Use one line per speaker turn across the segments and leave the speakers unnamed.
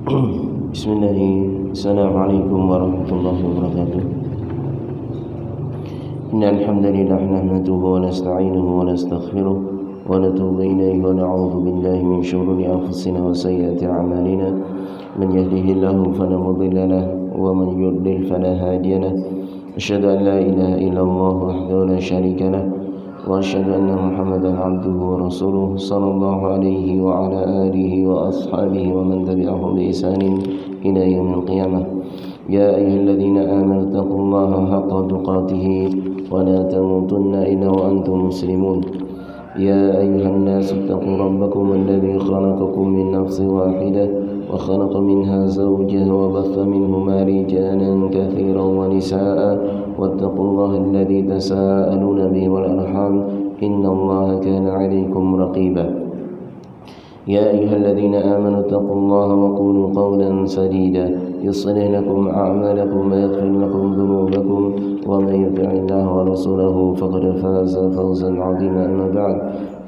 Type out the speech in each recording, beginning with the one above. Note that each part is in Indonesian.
Bismillahirrahmanirrahim. Assalamualaikum warahmatullahi wabarakatuh. Innal hamdalillah nahmaduhu wa nasta'inuhu wa nastaghfiruh wa natubu ilayhi wa na'udzu billahi min shururi anfusina wa sayyiati a'malina. Man yahdihillahu fala mudilla lahu wa man yudlil fala hadiya lahu. Asyhadu an la ilaha illallah wahdahu la syarika lahu wa asyhadu anna Muhammadan 'abduhu wa rasuluh sallallahu alaihi wa ala alihi wa ashabihi wa man tabi'ahum bi ihsanin ila yaumil qiyamah. Ya ayyuhalladzina amanu taqullaha haqqa tuqatih wa la tamutunna illa wa antum muslimun. يا أيها الناس اتقوا ربكم الذي خلقكم من نفس واحدة وخلق منها زوجها وبث منهما رجالا كثيرا ونساء واتقوا الله الذي تساءلون به والأرحام إن الله كان عليكم رقيبا يا أيها الذين آمنوا اتقوا الله وقولوا قولا سديدا يصلح لكم أعمالكم ويغفر لكم ذنوبكم ومن يطع الله ورسوله فقد فاز فوزا عظيما. أما بعد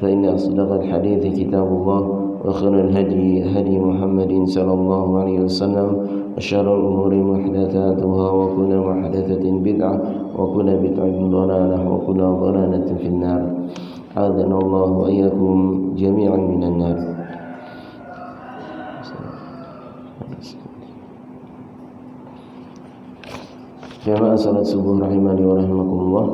فإن أصدق الحديث كتاب الله وخير الهدي هدي محمد صلى الله عليه وسلم وشر الأمور محدثاتها وكل محدثة بدعة وكل بدعة ضلالة وكل ضلالة في النار. أعاذنا الله وإياكم جميعا من النار. Jamaah salat subuh rahimani wa rahimakumullah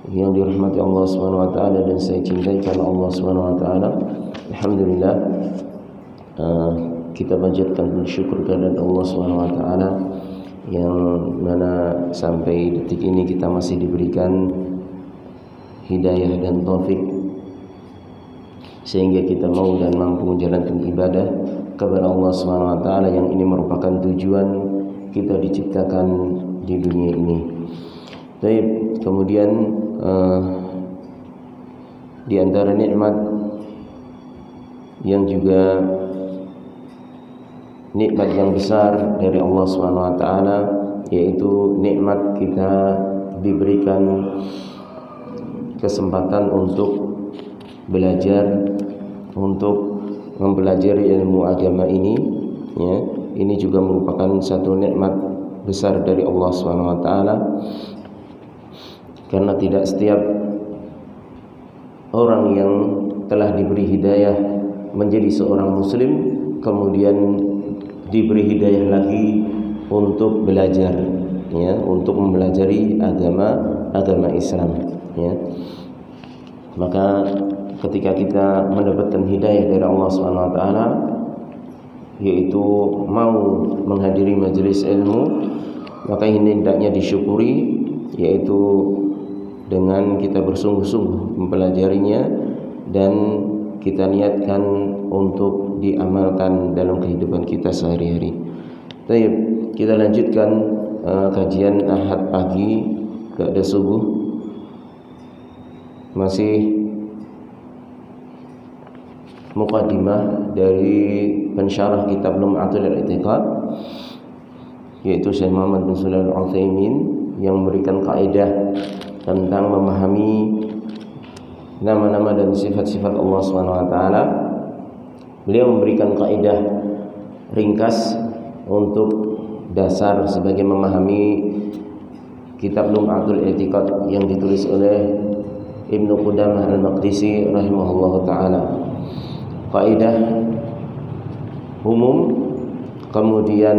yang dirahmati Allah Subhanahu wa taala dan saya cintai karena Allah Subhanahu wa taala. Alhamdulillah, kita panjatkan bersyukur kepada Allah Subhanahu wa taala yang mana sampai detik ini kita masih diberikan hidayah dan taufik sehingga kita mau dan mampu menjalankan ibadah kepada Allah Subhanahu wa taala yang ini merupakan tujuan kita diciptakan di dunia ini. Baik, kemudian di antara nikmat yang juga nikmat yang besar dari Allah Subhanahu wa taala yaitu nikmat kita diberikan kesempatan untuk belajar, untuk mempelajari ilmu agama ini, ya. Ini juga merupakan satu nikmat besar dari Allah Subhanahu wa taala. Karena tidak setiap orang yang telah diberi hidayah menjadi seorang muslim kemudian diberi hidayah lagi untuk belajar, ya, untuk mempelajari agama Islam, ya. Maka ketika kita mendapatkan hidayah dari Allah Subhanahu wa taala yaitu mau menghadiri majelis ilmu, maka ini hendaknya disyukuri, yaitu dengan kita bersungguh-sungguh mempelajarinya dan kita niatkan untuk diamalkan dalam kehidupan kita sehari-hari. Baik, kita lanjutkan kajian Ahad pagi ba'da subuh, masih muqaddimah dari pensyarah kitab Lum'atul I'tiqad yaitu Syekh Muhammad bin Shalih Al-Utsaimin yang memberikan kaidah tentang memahami nama-nama dan sifat-sifat Allah Subhanahu wa taala. Beliau memberikan kaidah ringkas untuk dasar sebagai memahami kitab Lum'atul I'tiqad yang ditulis oleh Ibnu Qudamah Al-Maqdisi rahimahullahu taala. Kaidah umum, kemudian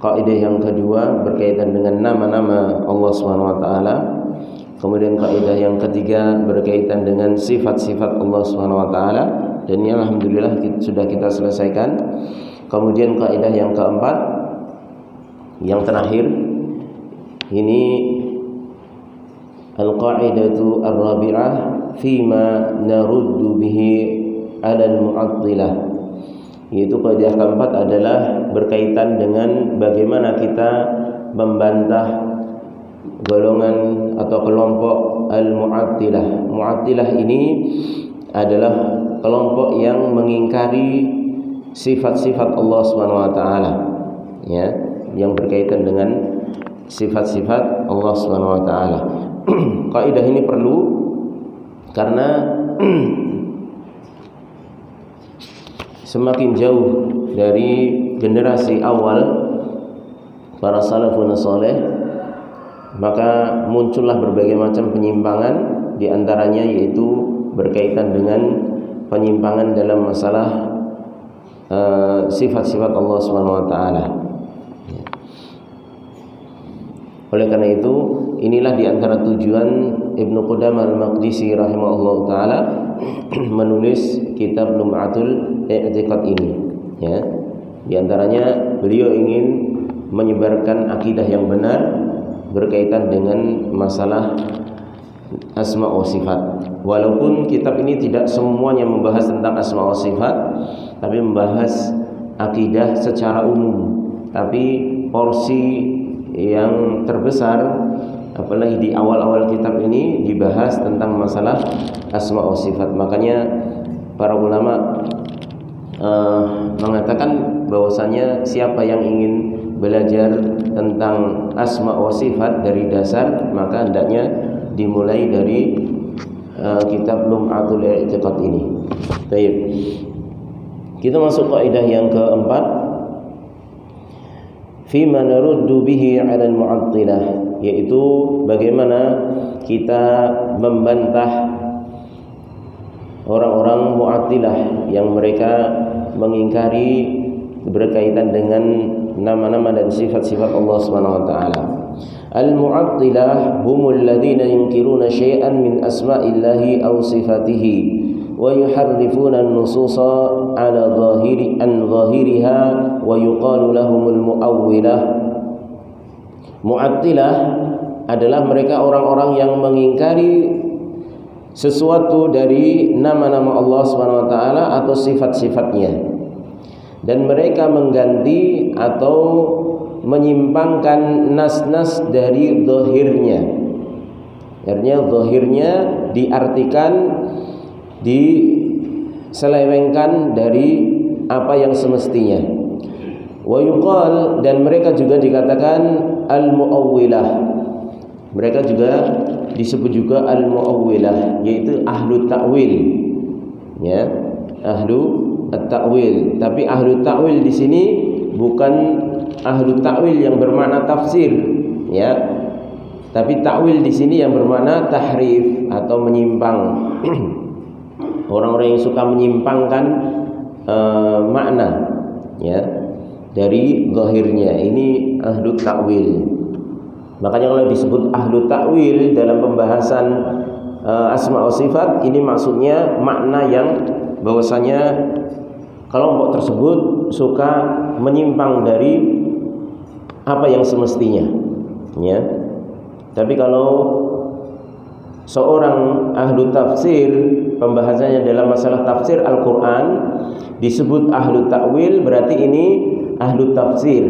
kaidah yang kedua berkaitan dengan nama-nama Allah Subhanahu wa taala, kemudian kaidah yang ketiga berkaitan dengan sifat-sifat Allah Subhanahu wa taala, dan ini alhamdulillah sudah kita selesaikan. Kemudian kaidah yang keempat, yang terakhir, ini al-qa'idatu ar-rabi'ah fima naruddu bihi 'ala al-mu'attilah, yaitu kaidah keempat adalah berkaitan dengan bagaimana kita membantah golongan atau kelompok al-mu'attilah. Mu'attilah ini adalah kelompok yang mengingkari sifat-sifat Allah Subhanahu wa taala, ya, yang berkaitan dengan sifat-sifat Allah Subhanahu wa taala. Kaidah ini perlu karena semakin jauh dari generasi awal para salafun saleh, maka muncullah berbagai macam penyimpangan, di antaranya yaitu berkaitan dengan penyimpangan dalam masalah sifat-sifat Allah Subhanahu wa taala. Oleh karena itu, inilah di antara tujuan Ibnu Qudamah Al-Maqdisi rahimahullah taala menulis kitab Lum'atul I'tiqad ini, ya. Di antaranya beliau ingin menyebarkan akidah yang benar berkaitan dengan masalah asma wa sifat. Walaupun kitab ini tidak semuanya membahas tentang asma wa sifat, tapi membahas akidah secara umum. Tapi porsi yang terbesar, apalagi di awal-awal kitab ini, dibahas tentang masalah asma wa sifat. Makanya para ulama mengatakan bahwasanya siapa yang ingin belajar tentang asma wa sifat dari dasar, maka hendaknya dimulai dari kitab Lum'atul I'tiqad ini. Baik. Kita masuk kaidah yang keempat, fima naruddu bihi 'ala al-mu'attilah, yaitu bagaimana kita membantah orang-orang mu'attilah yang mereka mengingkari berkaitan dengan nama-nama dan sifat-sifat Allah Subhanahu wa taala. Al-mu'attilah humul ladzina yunkiruna syai'an min asma'illahi aw sifatihi wa yuharrifuna an-nususa 'ala dhahiriha wa yuqalu lahumul mu'awwilah. Mu'attilah adalah mereka orang-orang yang mengingkari sesuatu dari nama-nama Allah Subhanahu wa taala atau sifat-sifatnya, dan mereka mengganti atau menyimpangkan nas-nas dari zahirnya. Artinya zahirnya diartikan, diselewengkan dari apa yang semestinya. Wa yuqal, dan mereka juga dikatakan al-mu'awwilah. Mereka juga disebut juga al-mu'awwilah, yaitu ahlu ta'wil, ya, ahlu at-ta'wil. Tapi ahlu ta'wil di sini bukan ahlu ta'wil yang bermakna tafsir, ya. Tapi ta'wil di sini yang bermakna tahrif atau menyimpang. Orang-orang yang suka menyimpangkan makna, ya, dari zahirnya, ini ahlu ta'wil. Makanya kalau disebut ahlu ta'wil dalam pembahasan asma wa sifat, ini maksudnya makna yang bahwasanya kelompok tersebut suka menyimpang dari apa yang semestinya, ya. Tapi kalau seorang ahlu tafsir, pembahasannya dalam masalah tafsir Al-Quran, disebut ahlu ta'wil, berarti ini ahlu tafsir,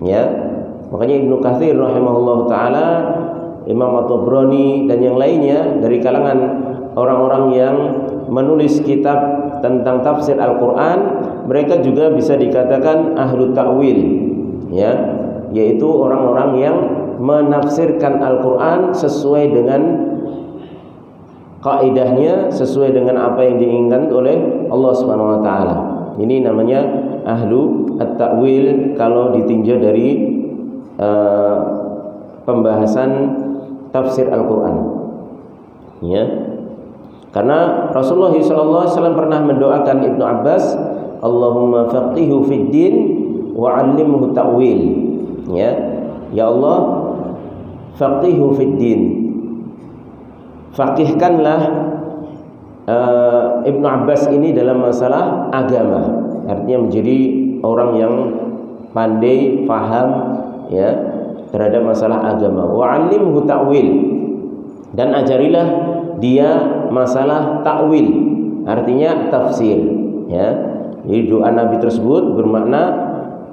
ya. Makanya Ibnu Katsir rahimahullah ta'ala, Imam At-Tabrani dan yang lainnya dari kalangan orang-orang yang menulis kitab tentang tafsir Al-Quran, mereka juga bisa dikatakan ahlu ta'wil, ya, yaitu orang-orang yang menafsirkan Al-Quran sesuai dengan kaidahnya, sesuai dengan apa yang diinginkan oleh Allah Subhanahu wa taala. Ini namanya ahlu at-ta'wil kalau ditinjau dari pembahasan tafsir Al-Quran, ya. Karena Rasulullah SAW pernah mendoakan Ibnu Abbas, Allahumma faqihu fid din wa 'allimhu ta'wil, ya. Ya Allah, faqihu fid din, faqihkanlah Ibnu Abbas ini dalam masalah agama. Artinya menjadi orang yang pandai, faham, ya, terhadap masalah agama. Wa 'allimhu ta'wil, dan ajarilah dia masalah ta'wil, artinya tafsir, ya. Jadi doa Nabi tersebut bermakna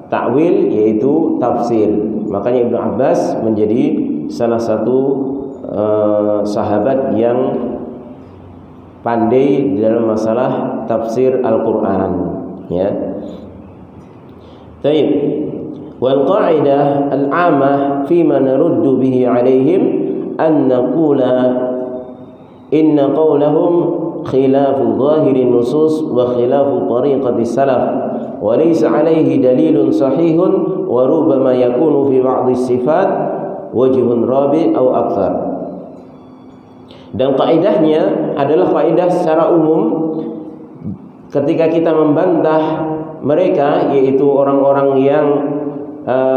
ta'wil, yaitu tafsir. Makanya Ibnu Abbas menjadi salah satu sahabat yang pandai dalam masalah tafsir Al-Quran, ya. Baik. Wal qa'idah al-'amah fima naruddu bihi 'alaihim an naqula inna qawlahum khilafu zahirin nusus wa khilafu tariqati salaf wa laysa alaihi dalilun sahihun wa rubbama yakunu fi ba'dhi sifat wajhun rabi' atau akthar. Dan kaidahnya adalah kaidah secara umum ketika kita membantah mereka, yaitu orang-orang yang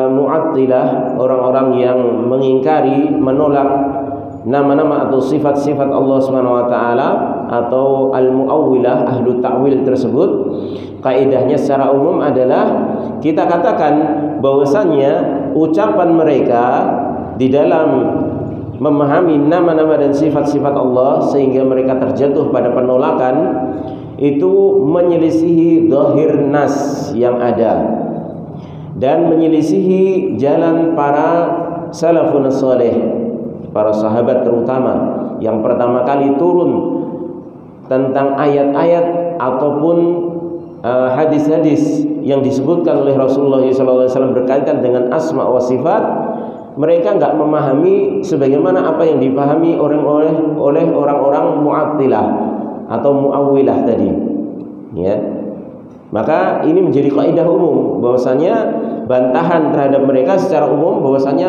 Mu'attilah, orang-orang yang mengingkari, menolak nama-nama atau sifat-sifat Allah Subhanahu wa taala, atau al-mu'awwilah, ahlu ta'wil tersebut. Kaidahnya secara umum adalah kita katakan bahwasannya ucapan mereka di dalam memahami nama-nama dan sifat-sifat Allah sehingga mereka terjatuh pada penolakan itu menyelisihi zahir nas yang ada dan menyelisihi jalan para salafun saleh, para sahabat terutama yang pertama kali turun tentang ayat-ayat ataupun hadis-hadis yang disebutkan oleh Rasulullah SAW berkaitan dengan asma wa sifat. Mereka enggak memahami sebagaimana apa yang dipahami oleh orang-orang Mu'attilah atau Mu'awwilah tadi, ya. Maka ini menjadi kaidah umum bahwasanya bantahan terhadap mereka secara umum bahwasanya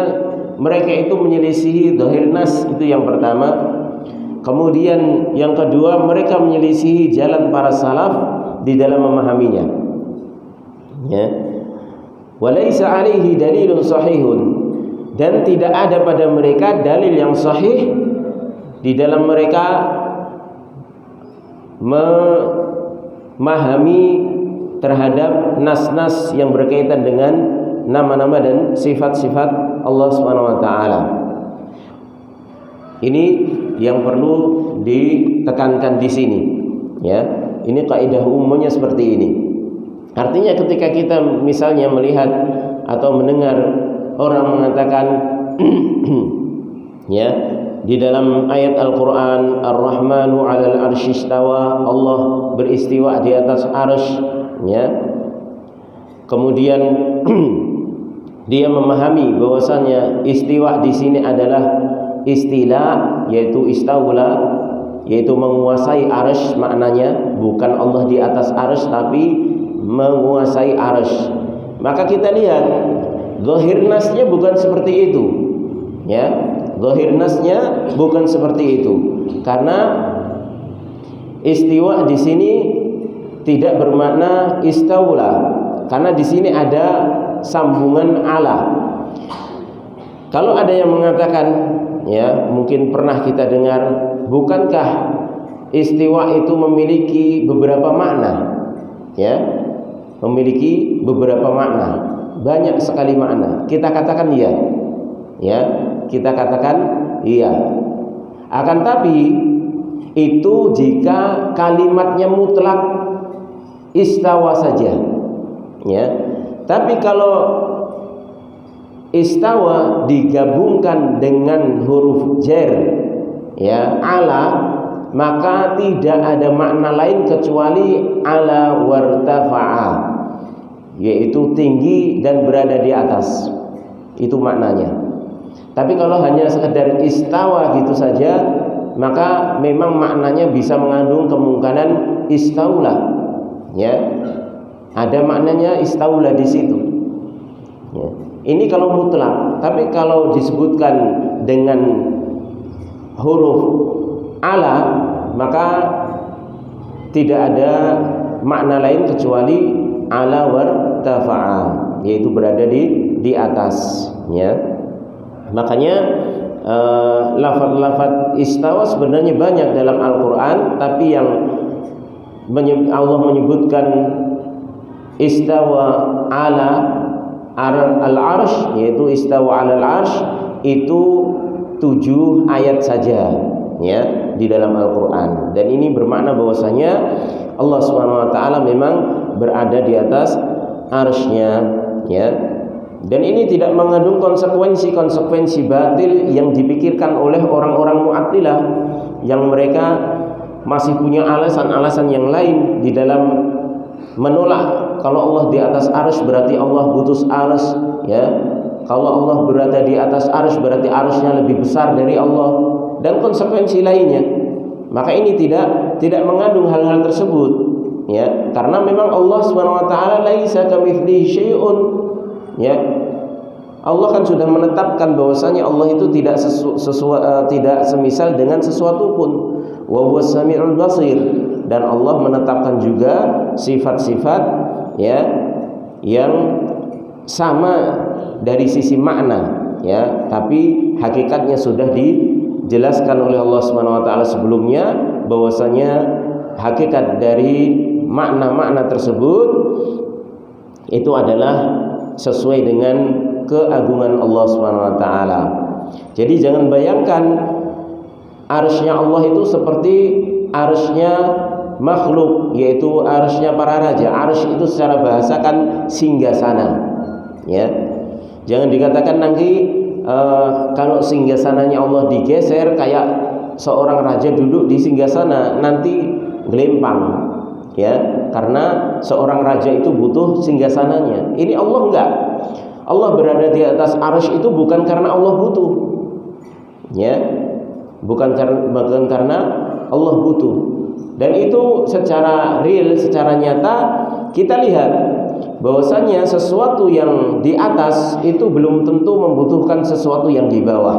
mereka itu menyelisihi zahir nas, itu yang pertama. Kemudian yang kedua, mereka menyelisihi jalan para salaf di dalam memahaminya, ya. Walaysa alaihi dalilun sahihun, dan tidak ada pada mereka dalil yang sahih di dalam mereka memahami terhadap nas-nas yang berkaitan dengan nama-nama dan sifat-sifat Allah Subhanahu wa taala. Ini yang perlu ditekankan di sini, ya. Ini kaidah umumnya seperti ini. Artinya ketika kita misalnya melihat atau mendengar orang mengatakan ya, di dalam ayat Al-Qur'an Ar-Rahmanu 'alal 'arsy istawa, Allah beristiwa di atas arsy, ya. Kemudian dia memahami bahwasannya istiwa di sini adalah istilah, yaitu istaula, yaitu menguasai arsy maknanya, bukan Allah di atas arsy tapi menguasai arsy. Maka kita lihat zahir nasnya bukan seperti itu, ya. Zahir nasnya bukan seperti itu, karena istiwa di sini tidak bermakna istaula, karena di sini ada sambungan ala. Kalau ada yang mengatakan, ya, mungkin pernah kita dengar, bukankah istiwa itu memiliki beberapa makna, ya, memiliki beberapa makna, banyak sekali makna. Kita katakan iya, ya, kita katakan iya. Akan tapi itu jika kalimatnya mutlak istawa saja, ya. Tapi kalau istawa digabungkan dengan huruf jar, ya, ala, maka tidak ada makna lain kecuali ala wartafa'a, yaitu tinggi dan berada di atas. Itu maknanya. Tapi kalau hanya sekedar istawa gitu saja, maka memang maknanya bisa mengandung kemungkinan istaula, ya. Ada maknanya istaula di situ, ya. Ini kalau mutlak. Tapi kalau disebutkan dengan huruf ala, maka tidak ada makna lain kecuali ala wartafa'a, yaitu berada di atas, ya. Makanya lafaz-lafaz istawa sebenarnya banyak dalam Al-Qur'an, tapi yang Allah menyebutkan istawa ala al-arsh, yaitu istawa ala al-arsh, itu 7 ayat saja, ya, di dalam Al-Qur'an. Dan ini bermakna bahwasanya Allah Subhanahu wa taala memang berada di atas arsy-Nya, ya. Dan ini tidak mengandung konsekuensi batil yang dipikirkan oleh orang-orang Mu'attilah, yang mereka masih punya alasan-alasan yang lain di dalam menolak kalau Allah di atas arsy berarti Allah putus arsy, ya. Kalau Allah berada di atas arsy berarti arsy-Nya lebih besar dari Allah, dan konsekuensi lainnya, maka ini tidak mengandung hal-hal tersebut, ya, karena memang Allah Subhanahu wa taala laisa kamitslihi syai'un, ya. Allah kan sudah menetapkan bahwasanya Allah itu tidak semisal dengan sesuatu pun. Wa huwas samiul basir, dan Allah menetapkan juga sifat-sifat, ya, yang sama dari sisi makna, ya, tapi hakikatnya sudah dijelaskan oleh Allah Subhanahu wa taala sebelumnya, bahwasanya hakikat dari makna-makna tersebut itu adalah sesuai dengan keagungan Allah Subhanahu wa taala. Jadi jangan bayangkan arsy-Nya Allah itu seperti arsy-Nya makhluk, yaitu arsy-Nya para raja. Arsy itu secara bahasa kan singgasana, ya. Jangan dikatakan nanti kalau singgasananya Allah digeser kayak seorang raja duduk di singgasana nanti gelempang, ya, karena seorang raja itu butuh singgasananya. Ini Allah enggak. Allah berada di atas arsy itu bukan karena Allah butuh, ya, bukan karena Allah butuh. Dan itu secara real, secara nyata kita lihat bahwasanya sesuatu yang di atas itu belum tentu membutuhkan sesuatu yang di bawah.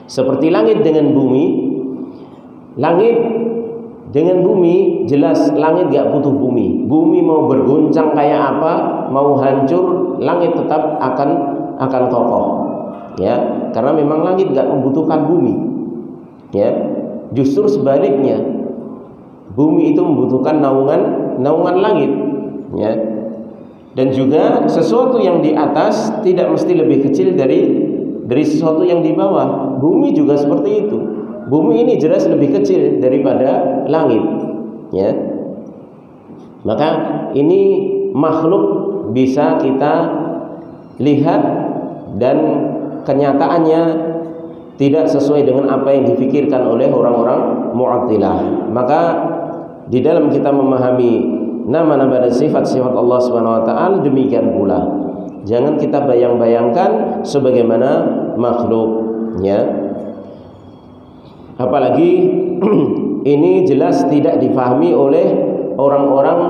Seperti langit dengan bumi. Langit dengan bumi, jelas langit gak butuh bumi. Bumi mau berguncang kayak apa, mau hancur, langit tetap akan kokoh, ya, karena memang langit gak membutuhkan bumi, ya. Justru sebaliknya, bumi itu membutuhkan naungan langit, ya. Dan juga sesuatu yang di atas tidak mesti lebih kecil dari sesuatu yang di bawah. Bumi juga seperti itu. Bumi ini jelas lebih kecil daripada langit, ya. Maka ini makhluk bisa kita lihat dan kenyataannya tidak sesuai dengan apa yang dipikirkan oleh orang-orang Mu'attilah. Maka di dalam kita memahami nama-nama dan sifat-sifat Allah Subhanahu wa taala demikian pula. Jangan kita bayang-bayangkan sebagaimana makhluk, ya. Apalagi ini jelas tidak difahami oleh orang-orang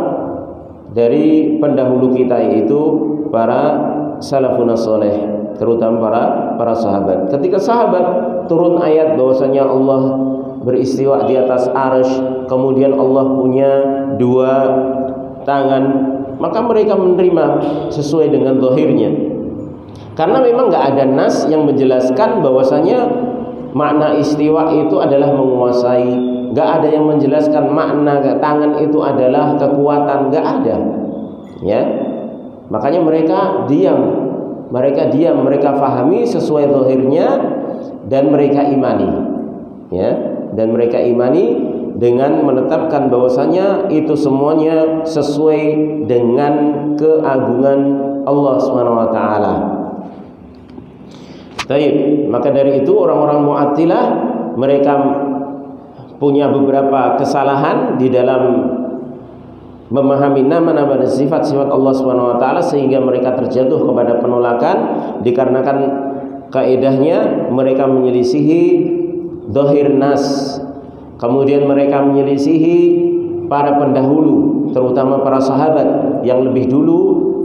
dari pendahulu kita, yaitu para salafun saleh, terutama para sahabat. Ketika sahabat turun ayat bahwasanya Allah beristiwa di atas arsy, kemudian Allah punya dua tangan, maka mereka menerima sesuai dengan zahirnya. Karena memang enggak ada nas yang menjelaskan bahwasanya makna istiwa itu adalah menguasai. Gak ada yang menjelaskan makna tangan itu adalah kekuatan. Gak ada, ya. Makanya mereka diam. Mereka fahami sesuai zahirnya dan mereka imani, ya. Dan mereka imani dengan menetapkan bahwasanya itu semuanya sesuai dengan keagungan Allah Subhanahu wa taala. Baik, maka dari itu orang-orang Mu'attilah mereka punya beberapa kesalahan di dalam memahami nama-nama dan sifat-sifat Allah Subhanahu wa taala, sehingga mereka terjatuh kepada penolakan dikarenakan kaidahnya mereka menyelisihi zahir nas. Kemudian mereka menyelisihi para pendahulu, terutama para sahabat yang lebih dulu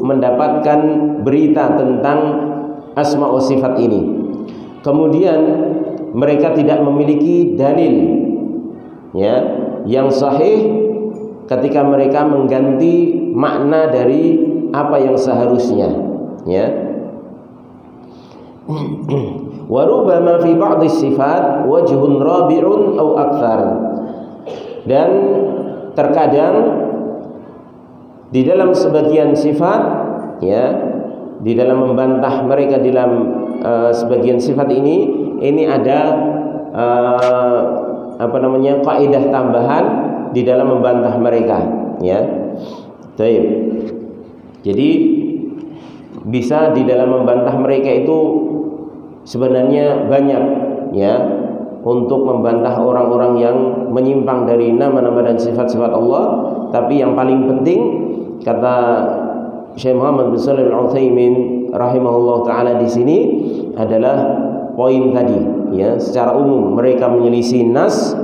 mendapatkan berita tentang asma wa sifat ini. Kemudian mereka tidak memiliki dalil, ya, yang sahih ketika mereka mengganti makna dari apa yang seharusnya, ya. Wa rubbama fi ba'd sifat wajhun rabi'un aw akthar. Dan terkadang di dalam sebagian sifat, ya, di dalam membantah mereka dalam sebagian sifat ini ada kaidah tambahan di dalam membantah mereka, ya. Baik. Jadi bisa di dalam membantah mereka itu sebenarnya banyak, ya, untuk membantah orang-orang yang menyimpang dari nama-nama dan sifat-sifat Allah. Tapi yang paling penting, kata Syekh Muhammad bin Shalih Al-Utsaimin rahimahullah taala di sini adalah poin tadi, ya. Secara umum mereka menyelisih nas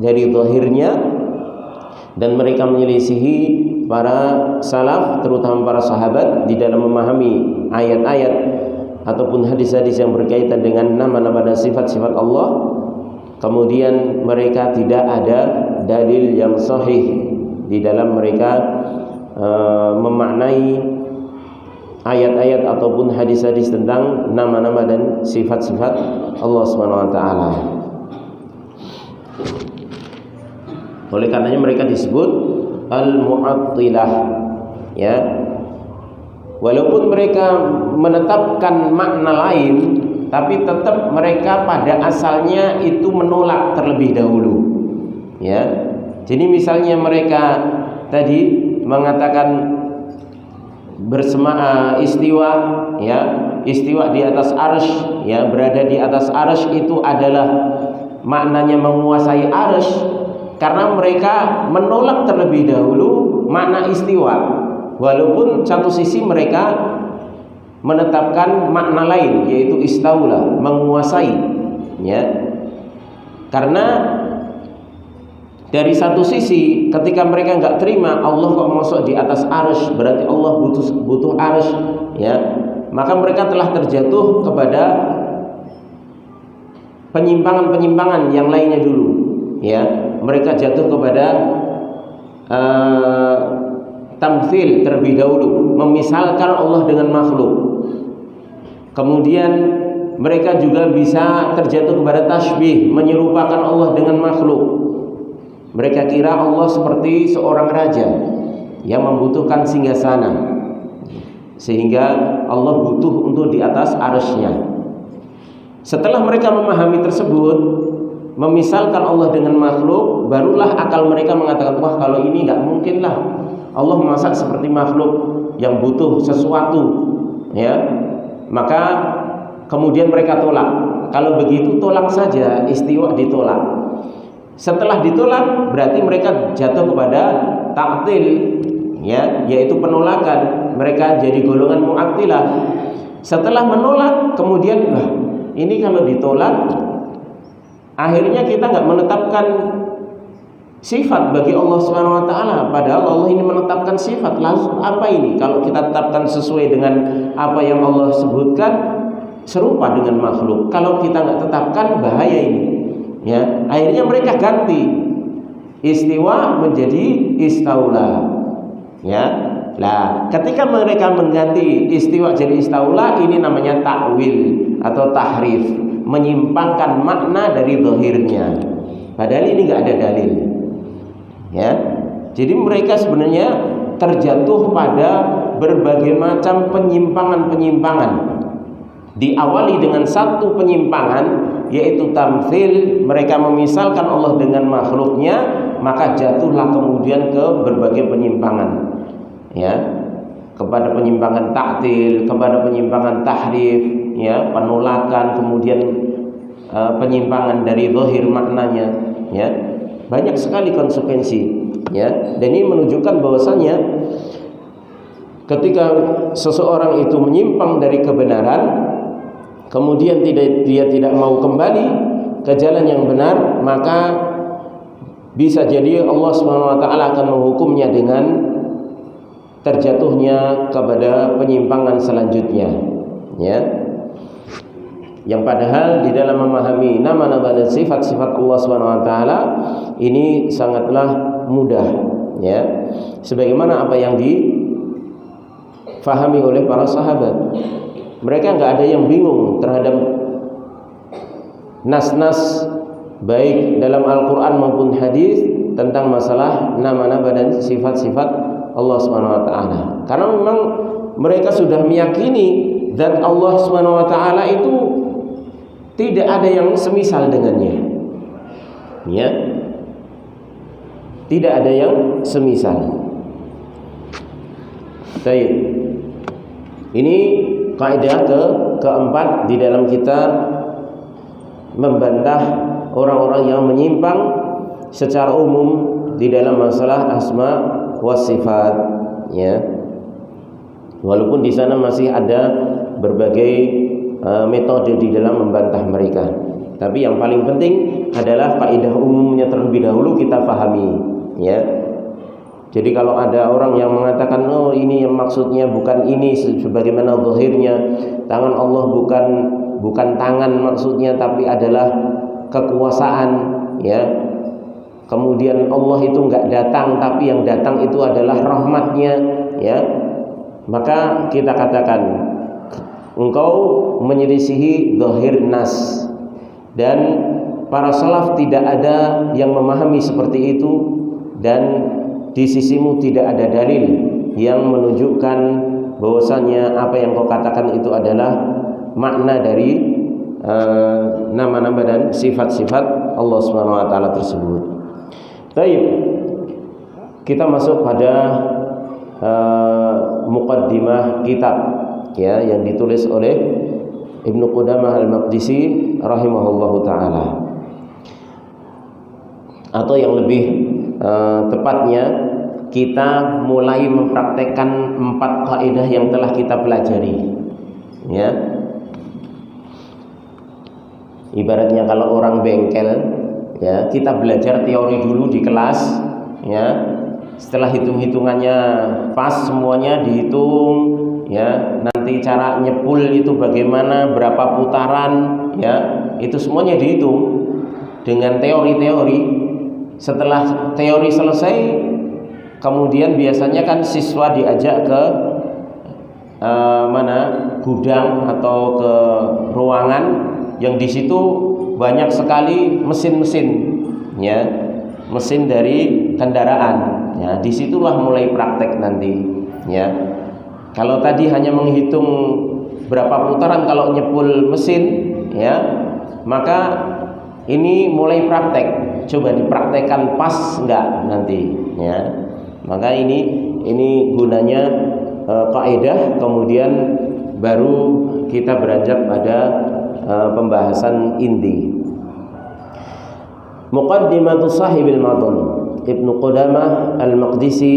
dari zahirnya, dan mereka menyelisihi para salaf, terutama para sahabat di dalam memahami ayat-ayat ataupun hadis-hadis yang berkaitan dengan nama-nama dan sifat-sifat Allah. Kemudian mereka tidak ada dalil yang sahih di dalam mereka memaknai ayat-ayat ataupun hadis-hadis tentang nama-nama dan sifat-sifat Allah Subhanahu wa taala. Oleh karenanya mereka disebut al-mu'attilah, ya. Walaupun mereka menetapkan makna lain, tapi tetap mereka pada asalnya itu menolak terlebih dahulu, ya. Jadi misalnya mereka tadi mengatakan istiwa, ya, istiwa di atas arsy, ya, berada di atas arsy itu adalah maknanya menguasai arsy, karena mereka menolak terlebih dahulu makna istiwa. Walaupun satu sisi mereka menetapkan makna lain, yaitu istaula, menguasai, ya. Karena dari satu sisi ketika mereka nggak terima Allah kok masuk di atas arsy, berarti Allah butuh arsy, ya. Maka mereka telah terjatuh kepada penyimpangan-penyimpangan yang lainnya dulu, ya. Mereka jatuh kepada tamtsil terlebih dahulu, memisalkan Allah dengan makhluk. Kemudian mereka juga bisa terjatuh kepada tasbih, menyerupakan Allah dengan makhluk. Mereka kira Allah seperti seorang raja yang membutuhkan singgasana, sehingga Allah butuh untuk di atas arsy-Nya. Setelah mereka memahami tersebut, memisalkan Allah dengan makhluk, barulah akal mereka mengatakan, wah, kalau ini nggak mungkin lah, Allah masa seperti makhluk yang butuh sesuatu, ya. Maka kemudian mereka tolak. Kalau begitu tolak saja, istiwa ditolak. Setelah ditolak berarti mereka jatuh kepada ta'til, ya, yaitu penolakan. Mereka jadi golongan mu'attilah. Setelah menolak kemudian, ini kalau ditolak akhirnya kita nggak menetapkan sifat bagi Allah Subhanahu wa taala, padahal Allah ini menetapkan sifat. Lalu apa ini kalau kita tetapkan sesuai dengan apa yang Allah sebutkan, serupa dengan makhluk? Kalau kita nggak tetapkan, bahaya ini, ya. Akhirnya mereka ganti istiwa menjadi istaula, ya. Nah, ketika mereka mengganti istiwa jadi istaula, ini namanya takwil atau tahrif, menyimpangkan makna dari zahirnya, padahal ini nggak ada dalil, ya. Jadi mereka sebenarnya terjatuh pada berbagai macam penyimpangan-penyimpangan. Diawali dengan satu penyimpangan, yaitu tamtsil, mereka memisalkan Allah dengan makhluknya, maka jatuhlah kemudian ke berbagai penyimpangan, ya, kepada penyimpangan ta'til, kepada penyimpangan tahrif, ya, penolakan, kemudian penyimpangan dari zahir maknanya, ya. Banyak sekali konsekuensi, ya. Dan ini menunjukkan bahwasanya ketika seseorang itu menyimpang dari kebenaran, kemudian dia tidak mau kembali ke jalan yang benar, maka bisa jadi Allah Subhanahu wa taala akan menghukumnya dengan terjatuhnya kepada penyimpangan selanjutnya, ya. Yang padahal di dalam memahami nama-nama dan sifat-sifat Allah Subhanahu wa taala ini sangatlah mudah, ya. Sebagaimana apa yang difahami oleh para sahabat. Mereka nggak ada yang bingung terhadap nas-nas baik dalam Al-Quran maupun hadis tentang masalah nama-nama dan sifat-sifat Allah Subhanahu wa taala. Karena memang mereka sudah meyakini zat Allah Subhanahu wa taala itu tidak ada yang semisal dengannya, ya. Tidak ada yang semisal. Baik. Ini kaidah keempat di dalam kita membantah orang-orang yang menyimpang secara umum di dalam masalah asma wa sifat, ya. Walaupun di sana masih ada berbagai metode di dalam membantah mereka, Tapi yang paling penting adalah kaidah umumnya terlebih dahulu kita pahami, ya. Jadi kalau ada orang yang mengatakan, oh ini yang maksudnya bukan ini sebagaimana zahirnya, tangan Allah bukan tangan maksudnya, tapi adalah kekuasaan, ya. Kemudian Allah itu enggak datang, tapi yang datang itu adalah rahmatnya, ya. Maka kita katakan engkau menyelisihi zahir nas, dan para salaf tidak ada yang memahami seperti itu, dan di sisimu tidak ada dalil yang menunjukkan bahwasanya apa yang kau katakan itu adalah makna dari nama-nama dan sifat-sifat Allah Subhanahu wa taala tersebut. Baik, kita masuk pada muqaddimah kitab, ya, yang ditulis oleh Ibnu Qudamah Al-Maqdisi rahimahullahu taala. Atau yang lebih tepatnya, kita mulai mempraktekkan 4 kaidah yang telah kita pelajari, ya. Ibaratnya kalau orang bengkel, ya, kita belajar teori dulu di kelas, ya. Setelah hitung-hitungannya pas, semuanya dihitung, ya. Nanti cara nyepul itu bagaimana, berapa putaran, ya. Itu semuanya dihitung dengan teori-teori. Setelah teori selesai, kemudian biasanya kan siswa diajak ke gudang atau ke ruangan yang di situ banyak sekali mesin-mesin, ya, mesin dari kendaraan, ya. Disitulah mulai praktek nanti, ya. Kalau tadi hanya menghitung berapa putaran kalau nyepul mesin, ya, maka ini mulai praktek. Coba dipraktekkan pas enggak nanti, ya. Maka ini gunanya kaidah, kemudian baru kita beranjak pada pembahasan inti. Muqaddimatu sahibil madun, Ibnu Qudamah Al-Maqdisi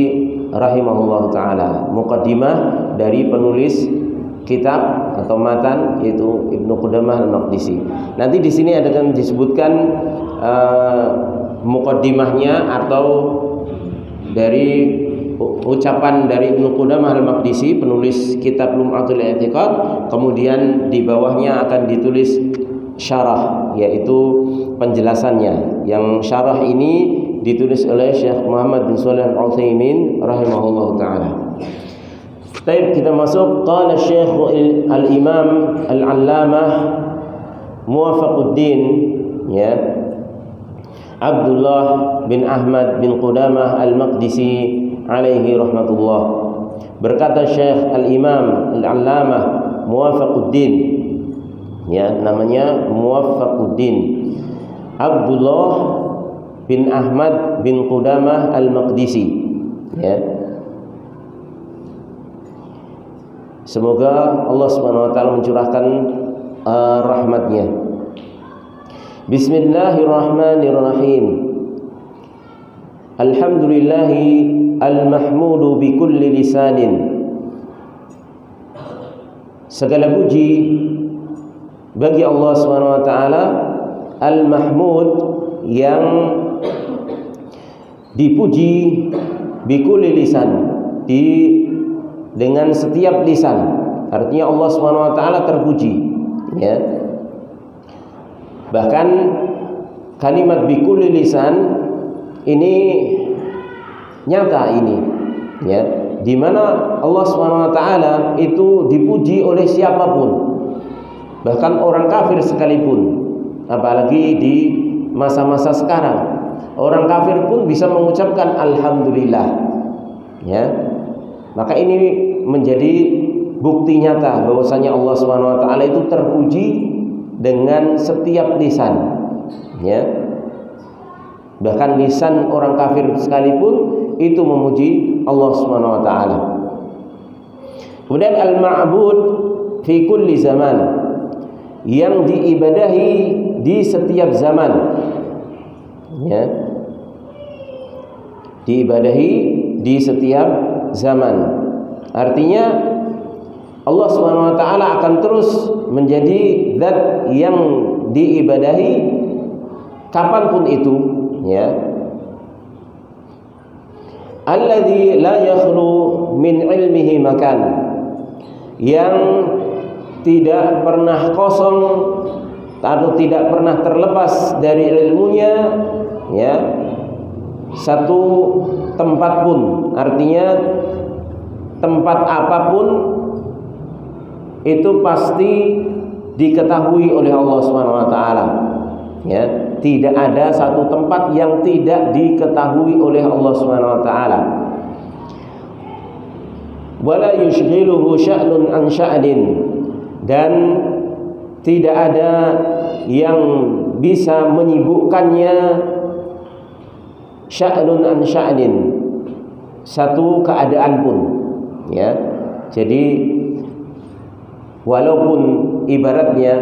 rahimahullahu taala. Muqaddimah dari penulis kitab atau matan, yaitu Ibnu Qudamah Al-Maqdisi. Nanti di sini ada kan disebutkan muqaddimahnya atau dari ucapan dari Ibnu Qudamah Al-Maqdisi, penulis kitab Lum'atul I'tiqad. Kemudian di bawahnya akan ditulis syarah, yaitu penjelasannya. Yang syarah ini ditulis oleh Syekh Muhammad bin Shalih Al-Utsaimin rahimahullahu taala. Baik, kita masuk. Qala Syekh Al-Imam Al-Allamah Muwafaquddin, ya, Abdullah bin Ahmad bin Qudamah Al-Maqdisi alaihi rahmatullah. Berkata Syekh Al-Imam Al-Allamah Muwafaquddin, ya, namanya Muwafaquddin Abdullah bin Ahmad bin Qudamah Al-Maqdisi, ya. Semoga Allah Subhanahu wa taala mencurahkan rahmatnya. Bismillahirrahmanirrahim. Alhamdulillahi al-mahmudu bi kulli lisanin. Segala puji bagi Allah Subhanahu wa taala, al-mahmud, yang dipuji, bi kulli lisan, dengan setiap lisan. Artinya Allah Subhanahu wa taala terpuji, ya. Bahkan kalimat bi kulli lisan ini nyata ini, ya, di mana Allah Subhanahu wa taala itu dipuji oleh siapapun, bahkan orang kafir sekalipun. Apalagi di masa-masa sekarang, orang kafir pun bisa mengucapkan alhamdulillah, ya. Maka ini menjadi bukti nyata bahwasanya Allah Subhanahu wa taala itu terpuji dengan setiap lisan, ya. Bahkan lisan orang kafir sekalipun itu memuji Allah Subhanahu wa taala. Kemudian al-ma'bud fi kulli zaman, yang diibadahi di setiap zaman, ya. Diibadahi di setiap zaman. Artinya Allah Subhanahu wa taala akan terus menjadi zat yang diibadahi kapanpun itu, ya. Alladzi la yakhlu min ilmihi makan, yang tidak pernah kosong atau tidak pernah terlepas dari ilmunya, ya, satu tempat pun. Artinya tempat apapun itu pasti diketahui oleh Allah Subhanahu wa taala. Ya, tidak ada satu tempat yang tidak diketahui oleh Allah Subhanahu wa taala. Wala yushghiluhu sya'nun an sya'nin, dan tidak ada yang bisa menyibukkannya sya'nun an sya'nin, satu keadaan pun, ya. Jadi walaupun ibaratnya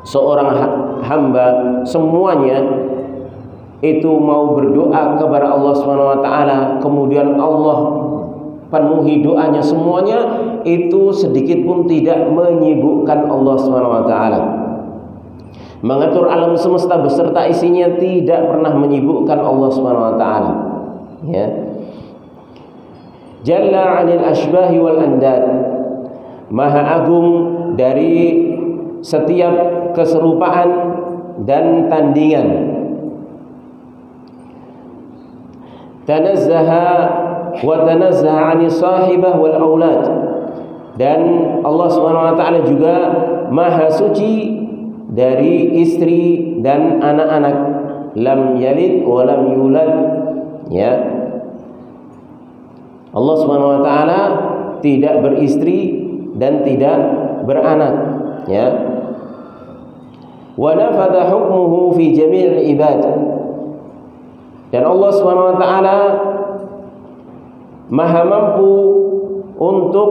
seorang hamba semuanya itu mau berdoa kepada Allah Subhanahu wa taala, kemudian Allah penuhi doanya semuanya, itu sedikit pun tidak menyibukkan Allah Subhanahu wa taala. Mengatur alam semesta beserta isinya tidak pernah menyibukkan Allah Subhanahu wa taala, ya. Jalla 'anil asbahi wal andad, maha agung dari setiap keserupaan dan tandingan. Tanazzaha wa tanazzaha 'ani sahibah wal aulad, dan Allah Subhanahu wa taala juga maha suci dari istri dan anak-anak. Lam yalid wa lam yulad, ya. Allah Subhanahu wa taala tidak beristri dan tidak beranak, ya. Wa nafadha hukmuhu fi jami'il ibad, dan Allah Subhanahu wa taala maha mampu untuk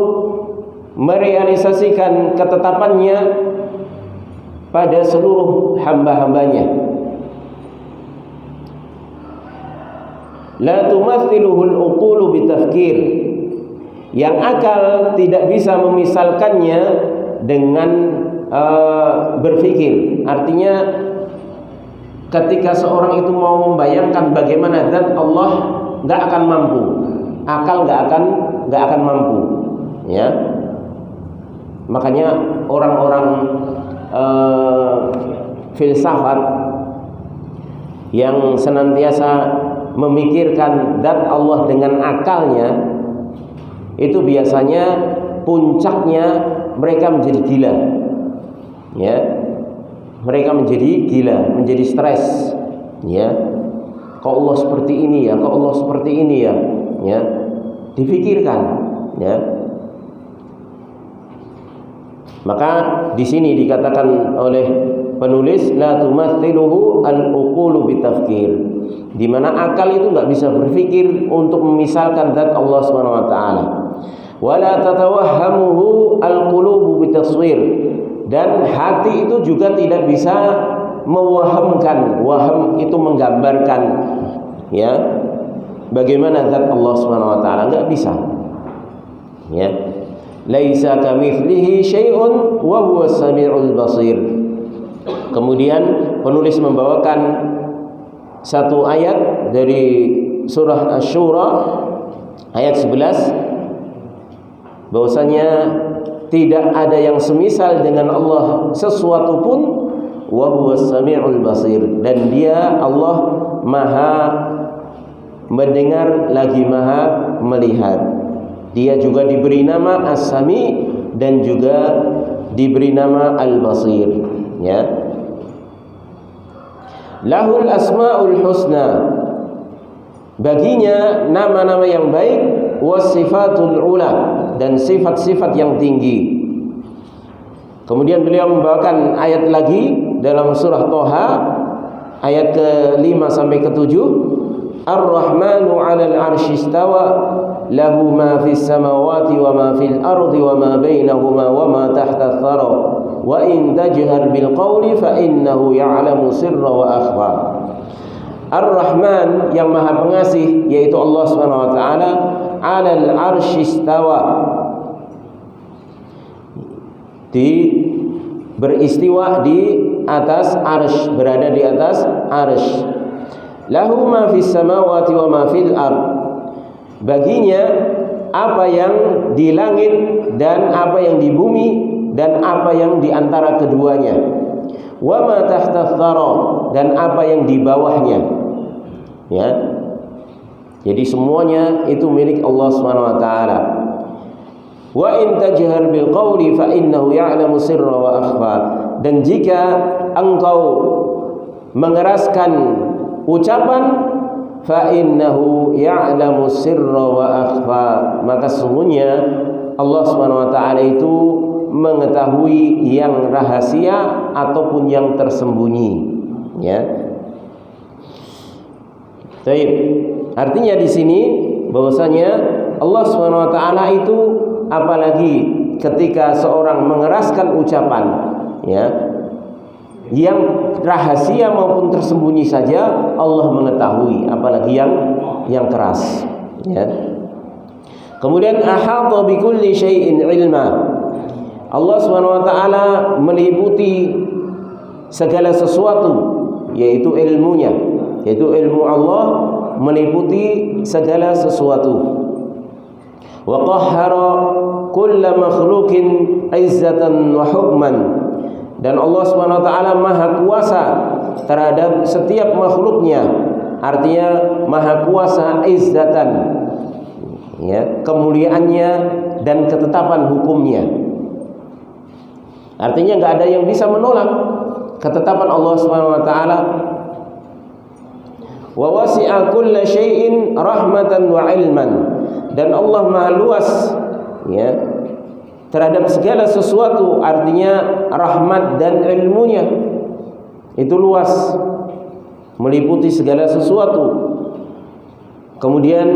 merealisasikan ketetapannya pada seluruh hamba-hambanya. La tumathiluhu al-uqulu bitafkir, yang akal tidak bisa memisalkannya dengan berpikir. Artinya ketika seorang itu mau membayangkan bagaimana zat Allah, nggak akan mampu, akal nggak akan mampu, ya. Makanya orang-orang filsafat yang senantiasa memikirkan zat Allah dengan akalnya, itu biasanya puncaknya mereka menjadi gila, ya. Mereka menjadi gila, menjadi stres, ya. Kok Allah seperti ini ya, kok Allah seperti ini ya, ya. Dipikirkan, ya. Maka di sini dikatakan oleh penulis la tumathiluhu al-uqulu bitafkir, di mana akal itu enggak bisa berpikir untuk memisalkan zat Allah Subhanahu wa taala. Wala tatawahhamuhu al-qulubu bitaswir, dan hati itu juga tidak bisa mewahamkan. Waham itu menggambarkan, ya, bagaimana zat Allah Subhanahu wa taala, enggak bisa, ya. Laisa kamitslihi syai'un wa huwas samiul basir. Kemudian penulis membawakan satu ayat dari surah Asy-Syura ayat 11, bahwasanya tidak ada yang semisal dengan Allah sesuatu pun, wa huwas samiul basir, dan dia Allah maha mendengar lagi maha melihat. Dia juga diberi nama As-Sami dan juga diberi nama Al-Basir, ya. Lahul asmaul husna, baginya nama-nama yang baik, wasifatul ula, dan sifat-sifat yang tinggi. Kemudian beliau membawakan ayat lagi dalam surah Thaha ayat ke-5 sampai ke-7. Ar-Rahmanu 'alal 'arsy istawa, lahu ma fis samawati wa ma fil ardi wa ma bainahuma wa ma tahta ath-thara, wa in tajhar bil qawli fa innahu ya'lamu sirra wa akhfa. Ar-Rahman, yang maha pengasih, yaitu Allah Subhanahu wa taala, 'alal 'arsy istawa, beristiwa di atas arsy, berada di atas arsy. Lahu ma fis samawati wa ma fil ard. Baginya apa yang di langit dan apa yang di bumi dan apa yang di antara keduanya. Wa ma tahta thara, dan apa yang di bawahnya. Ya. Jadi semuanya itu milik Allah Subhanahu wa taala. Wa in tajhar bil qawli fa innahu ya'lamu sirra wa akhfa. Dan jika engkau mengeraskan ucapan, fa innahu ya'lamu sirra wa akhfa, maka sesungguhnya Allah Subhanahu wa taala itu mengetahui yang rahasia ataupun yang tersembunyi. Ya. Baik. Artinya di sini bahwasanya Allah Subhanahu wa taala itu, apalagi ketika seorang mengeraskan ucapan, ya, yang rahasia maupun tersembunyi saja Allah mengetahui, apalagi yang keras. Ya. Kemudian ahata bikulli syai'in ilma. Allah Subhanahu wa taala meliputi segala sesuatu, yaitu ilmunya, yaitu ilmu Allah meliputi segala sesuatu. Wa qahhara kulla makhluqin izzatan wa hukman. Dan Allah Subhanahu wa taala maha kuasa terhadap setiap makhluknya, artinya maha kuasa izzatan, ya, kemuliaannya dan ketetapan hukumnya. Artinya enggak ada yang bisa menolak ketetapan Allah Subhanahu wa taala. Wa wasi'a kulla syai'in rahmatan wa ilman. Dan Allah maha luas, ya, terhadap segala sesuatu, artinya rahmat dan ilmunya itu luas, meliputi segala sesuatu. Kemudian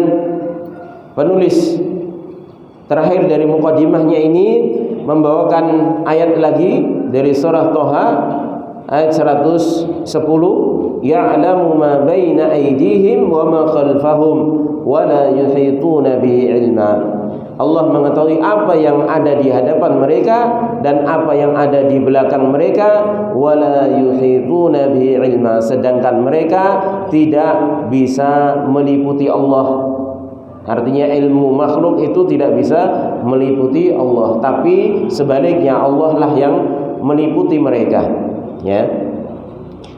penulis terakhir dari mukadimahnya ini membawakan ayat lagi dari surah Thaha ayat 110, ya'lamu ma baina aydihim wa ma khalfahum wa la yuhituna bihi ilma. Allah mengetahui apa yang ada di hadapan mereka dan apa yang ada di belakang mereka, wala yuhituna bihi ilma, sedangkan mereka tidak bisa meliputi Allah. Artinya ilmu makhluk itu tidak bisa meliputi Allah, tapi sebaliknya Allah lah yang meliputi mereka. Ya.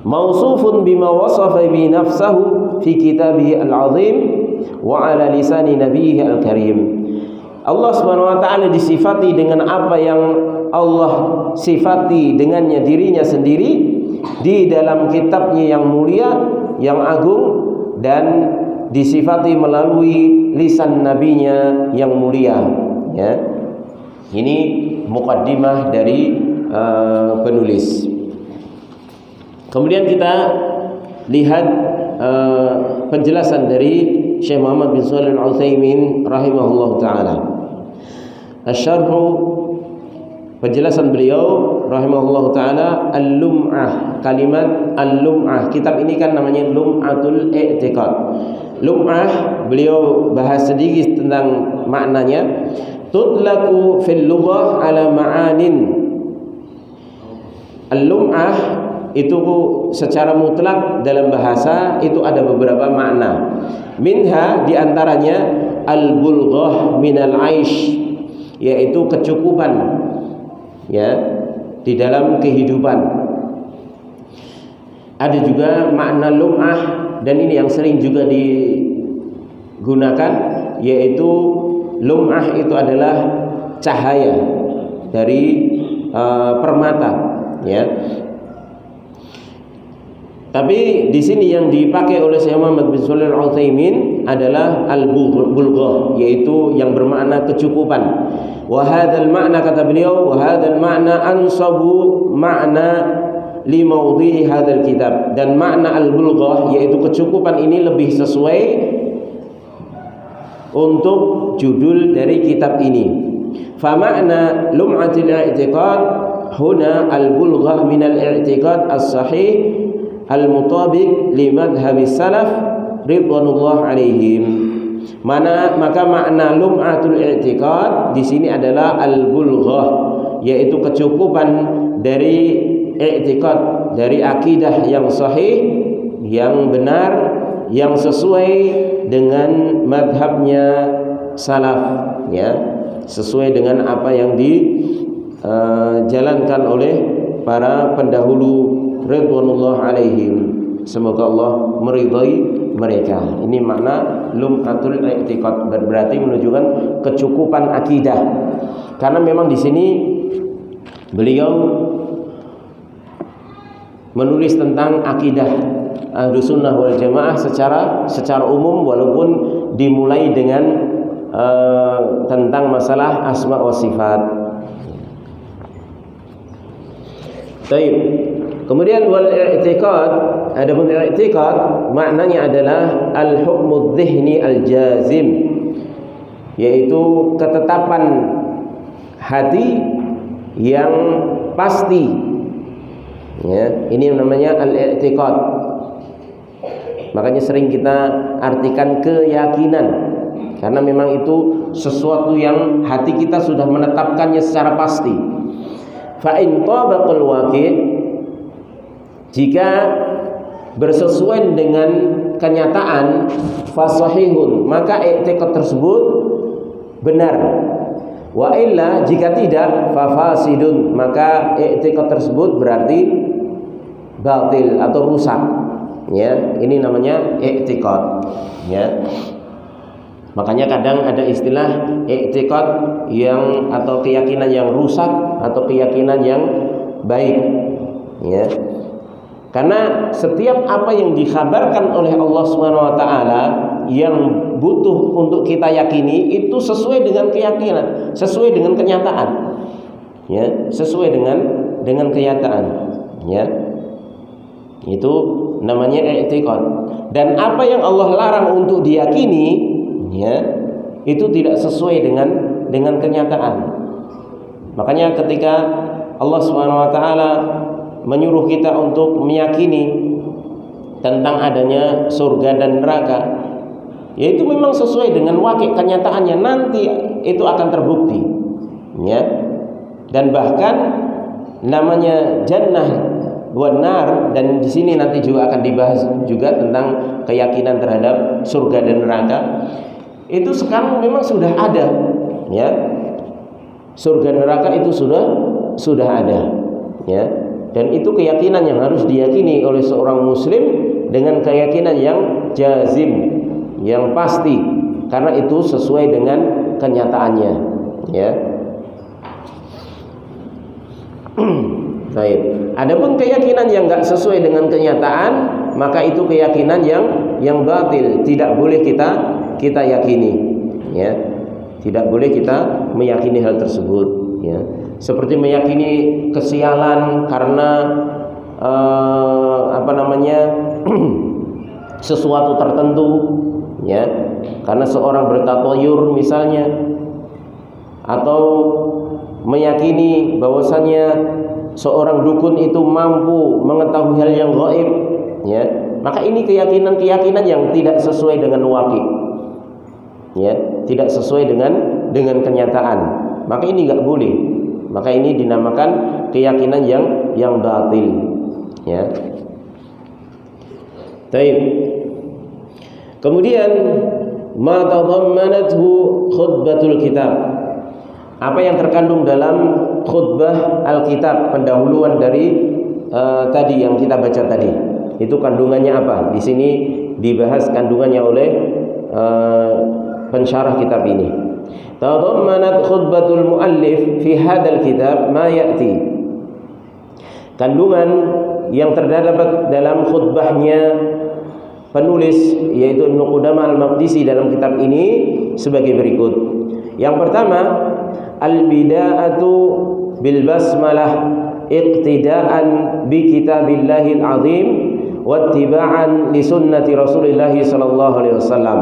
Mausufun bima wasafa bi nafsahu fi kitabih al-azim wa ala lisani nabiyhi al-karim. Allah Subhanahu wa taala disifati dengan apa yang Allah sifati dengannya dirinya sendiri di dalam kitabnya yang mulia, yang agung, dan disifati melalui lisan nabinya yang mulia. Ya. Ini mukaddimah dari penulis. Kemudian kita lihat penjelasan dari Syekh Muhammad bin Shalih Al-Utsaimin rahimahullah taala. Asy-syarhu, penjelasan beliau rahimahullah taala, al-lum'ah, kalimat al-lum'ah. Kitab ini kan namanya Lum'atul I'tiqad. Lum'ah beliau bahas sedikit tentang maknanya. Tutlaqu fil lughah ala ma'anin. Al-lum'ah itu secara mutlak dalam bahasa itu ada beberapa makna. Minha, diantaranya al-bulghah minal aish, yaitu kecukupan, ya, di dalam kehidupan. Ada juga makna lum'ah, dan ini yang sering juga digunakan, yaitu lum'ah itu adalah cahaya dari permata, ya. Tapi di sini yang dipakai oleh Syekh Muhammad bin Shalih Al-Utsaimin adalah al-bulghah, yaitu yang bermakna kecukupan. Wa hadzal makna, kata beliau, wa hadzal makna ansabu makna li maudhi'i hadzal kitab. Dan makna al-bulghah, yaitu kecukupan, ini lebih sesuai untuk judul dari kitab ini. Fa makna lum'atil i'tiqad huna al-bulghah min al-i'tiqad as-sahih al-mutabiq li madhhabis salaf ridwanullah alaihim. Maka makna lum'atul i'tiqad di sini adalah al-bulghah, yaitu kecukupan dari i'tiqad, dari akidah yang sahih, yang benar, yang sesuai dengan madhabnya salaf, ya, sesuai dengan apa yang dijalankan oleh para pendahulu ridwanullah alaihim. Semoga Allah meridhai mereka. Ini makna lum'atul i'tiqad, berarti menunjukkan kecukupan akidah. Karena memang di sini beliau menulis tentang akidah Ahlussunnah wal Jamaah secara umum, walaupun dimulai dengan tentang masalah asma wa sifat. Baik. Kemudian wal i'tiqad, adapun i'tiqad maknanya adalah al-hukmu dzihni al-jazim, yaitu ketetapan hati yang pasti. Ya, ini namanya al-i'tiqad. Makanya sering kita artikan keyakinan, karena memang itu sesuatu yang hati kita sudah menetapkannya secara pasti. Fa in tabaqal waqi', jika bersesuaian dengan kenyataan, fasahihun, maka i'tiqad tersebut benar. Wa illa, jika tidak, fafasidun, maka i'tiqad tersebut berarti batil atau rusak. Ya, ini namanya i'tiqad. Ya. Makanya kadang ada istilah i'tiqad yang atau keyakinan yang rusak atau keyakinan yang baik. Ya. Karena setiap apa yang dikhabarkan oleh Allah Subhanahu wa taala yang butuh untuk kita yakini itu sesuai dengan keyakinan, sesuai dengan kenyataan. Ya, sesuai dengan kenyataan, ya. Itu namanya i'tiqad. Dan apa yang Allah larang untuk diyakini, ya, itu tidak sesuai dengan kenyataan. Makanya ketika Allah Subhanahu wa taala menyuruh kita untuk meyakini tentang adanya surga dan neraka, yaitu memang sesuai dengan waqi', kenyataannya nanti itu akan terbukti, ya. Dan bahkan namanya jannah wan nar, dan di sini nanti juga akan dibahas juga tentang keyakinan terhadap surga dan neraka. Itu sekarang memang sudah ada, ya. Surga neraka itu sudah ada, ya. Dan itu keyakinan yang harus diyakini oleh seorang muslim dengan keyakinan yang jazim, yang pasti, karena itu sesuai dengan kenyataannya, ya. Baik. Adapun keyakinan yang enggak sesuai dengan kenyataan, maka itu keyakinan yang batil, tidak boleh kita yakini, ya. Tidak boleh kita meyakini hal tersebut, ya. Seperti meyakini kesialan karena sesuatu tertentu, ya. Karena seorang bertatayur misalnya, atau meyakini bahwasannya seorang dukun itu mampu mengetahui hal yang gaib, ya. Maka ini keyakinan yang tidak sesuai dengan waqi', ya, tidak sesuai dengan kenyataan. Maka ini enggak boleh. Maka ini dinamakan keyakinan yang batil, ya. Baik. Kemudian ma tadammanathu khutbatul kitab, apa yang terkandung dalam khutbah Alkitab, pendahuluan dari tadi yang kita baca tadi. Itu kandungannya apa? Di sini dibahas kandungannya oleh pensyarah kitab ini. Tadammanat khutbatul muallif fi hadzal kitab ma ya'ti. Kandungan yang terdapat dalam khutbahnya penulis, yaitu Ibnu Qudamah al-Maqdisi, dalam kitab ini sebagai berikut. Yang pertama, al-bida'atu bil basmalah iqtida'an bi kitabillahil azim wa ittiba'an li sunnati Rasulillah sallallahu alaihi wasallam.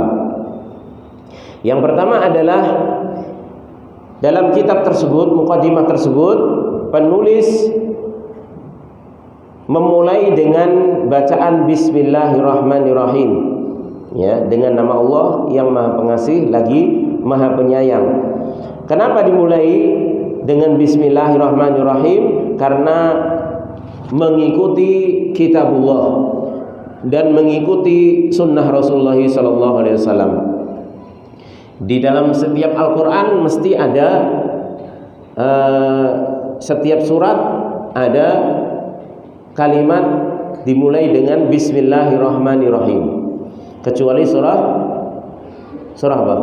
Yang pertama adalah dalam kitab tersebut, mukadimah tersebut, penulis memulai dengan bacaan Bismillahirrahmanirrahim, ya, dengan nama Allah yang Maha Pengasih lagi Maha Penyayang. Kenapa dimulai dengan Bismillahirrahmanirrahim? Karena mengikuti kitabullah dan mengikuti sunnah Rasulullah SAW. Di dalam setiap Al-Quran mesti ada setiap surat ada kalimat dimulai dengan Bismillahirrahmanirrahim, kecuali surah apa?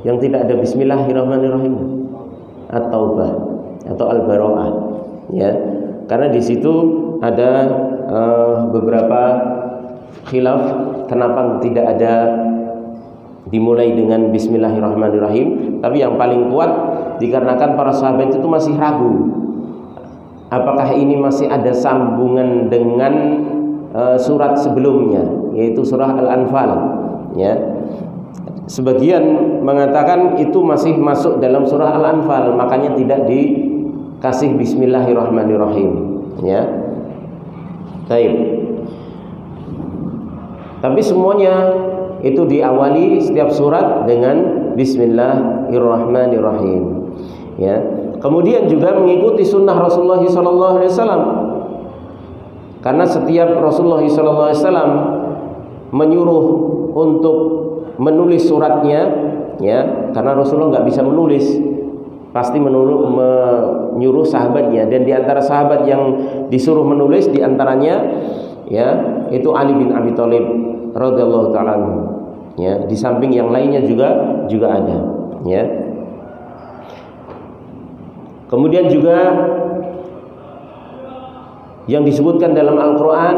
Yang tidak ada Bismillahirrahmanirrahim, At-Taubah atau Al-Bara'ah, ya. Karena di situ ada beberapa khilaf kenapa tidak ada dimulai dengan Bismillahirrahmanirrahim. Tapi yang paling kuat dikarenakan para sahabat itu masih ragu apakah ini masih ada sambungan dengan surat sebelumnya, yaitu surah Al-Anfal, ya. Sebagian mengatakan itu masih masuk dalam surah Al-Anfal, makanya tidak dikasih Bismillahirrahmanirrahim, ya. Baik. Tapi semuanya itu diawali setiap surat dengan Bismillahirrahmanirrahim, ya. Kemudian juga mengikuti sunnah Rasulullah SAW, karena setiap Rasulullah SAW menyuruh untuk menulis suratnya, ya, karena Rasulullah nggak bisa menulis, pasti menyuruh sahabatnya. Dan di antara sahabat yang disuruh menulis diantaranya, ya, itu Ali bin Abi Thalib radhiyallahu ta'ala anhu, ya. Di samping yang lainnya juga ada, ya. Kemudian juga yang disebutkan dalam Al-Quran,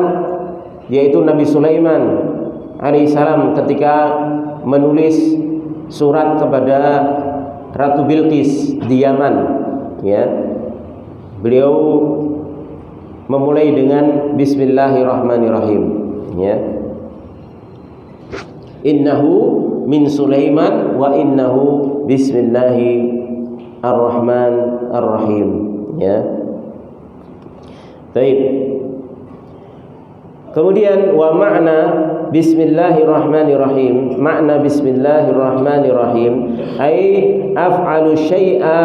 yaitu Nabi Sulaiman alaihissalam ketika menulis surat kepada Ratu Bilqis di Yaman, ya, beliau memulai dengan Bismillahirrahmanirrahim, ya. Innahu min Sulaiman wa innahu Bismillahirrahmanirrahim, ya. Baik. Kemudian wa makna Bismillahirrahmanirrahim, makna Bismillahirrahmanirrahim ay af'alu syai'a